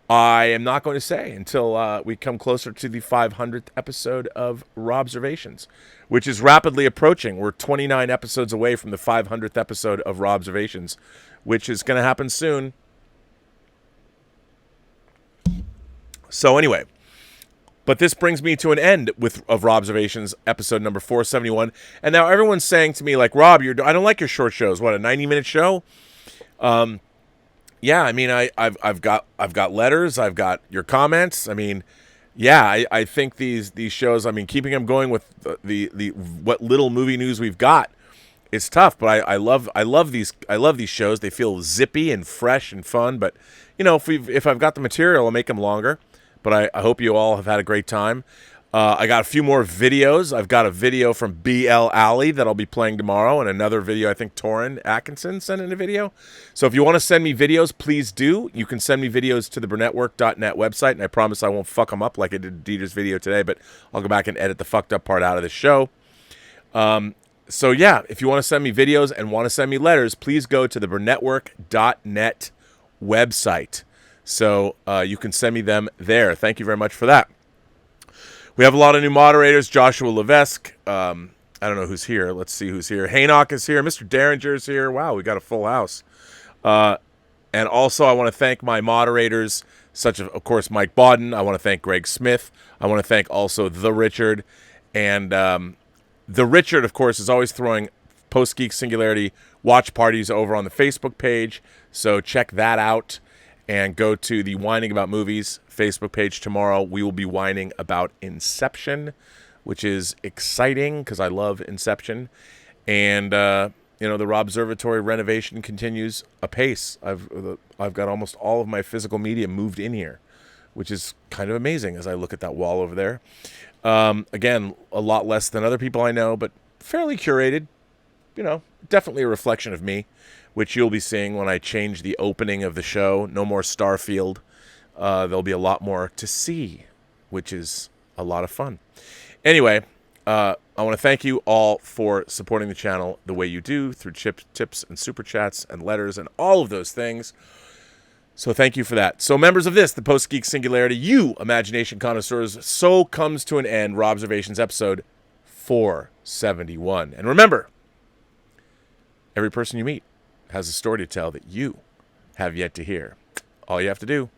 am not going to say until we come closer to the 500th episode of Robservations, which is rapidly approaching. We're 29 episodes away from the 500th episode of Robservations, which is going to happen soon. So anyway, but this brings me to an end of Robservations, episode number 471. And now everyone's saying to me, like, Rob, I don't like your short shows. What, a 90-minute show? Yeah, I mean, I've got letters, I've got your comments. I mean, yeah, I think these shows, I mean, keeping them going with the what little movie news we've got is tough. But I love these shows. They feel zippy and fresh and fun. But you know, if I've got the material, I'll make them longer. But I hope you all have had a great time. I got a few more videos. I've got a video from BL Alley that I'll be playing tomorrow, and another video, I think Torrin Atkinson sent in a video. So if you want to send me videos, please do. You can send me videos to the Burnettwork.net website, and I promise I won't fuck them up like I did Dieter's video today, but I'll go back and edit the fucked up part out of the show. So yeah, if you want to send me videos and want to send me letters, please go to the Burnettwork.net website. So you can send me them there. Thank you very much for that. We have a lot of new moderators. Joshua Levesque. I don't know who's here. Let's see who's here. Haynock is here. Mr. Derringer's here. Wow, we got a full house. And also, I want to thank my moderators, such as, of course, Mike Bodden. I want to thank Greg Smith. I want to thank also The Richard. And The Richard, of course, is always throwing Post-Geek Singularity watch parties over on the Facebook page. So check that out. And go to the Whining About Movies Facebook page tomorrow. We will be whining about Inception, which is exciting because I love Inception. And, the Robservatory renovation continues apace. I've got almost all of my physical media moved in here, which is kind of amazing as I look at that wall over there. Again, a lot less than other people I know, but fairly curated. Definitely a reflection of me, which you'll be seeing when I change the opening of the show. No more Starfield. There'll be a lot more to see, which is a lot of fun. Anyway, I want to thank you all for supporting the channel the way you do through tips and super chats and letters and all of those things. So thank you for that. So members of this, the Post-Geek Singularity, you imagination connoisseurs, so comes to an end Robservations episode 471. And remember, every person you meet has a story to tell that you have yet to hear. All you have to do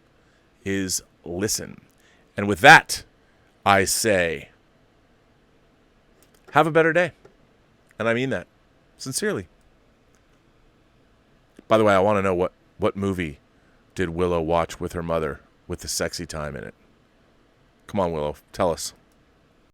is listen. And with that, I say, have a better day. And I mean that sincerely. By the way, I want to know what movie did Willow watch with her mother with the sexy time in it? Come on, Willow, tell us.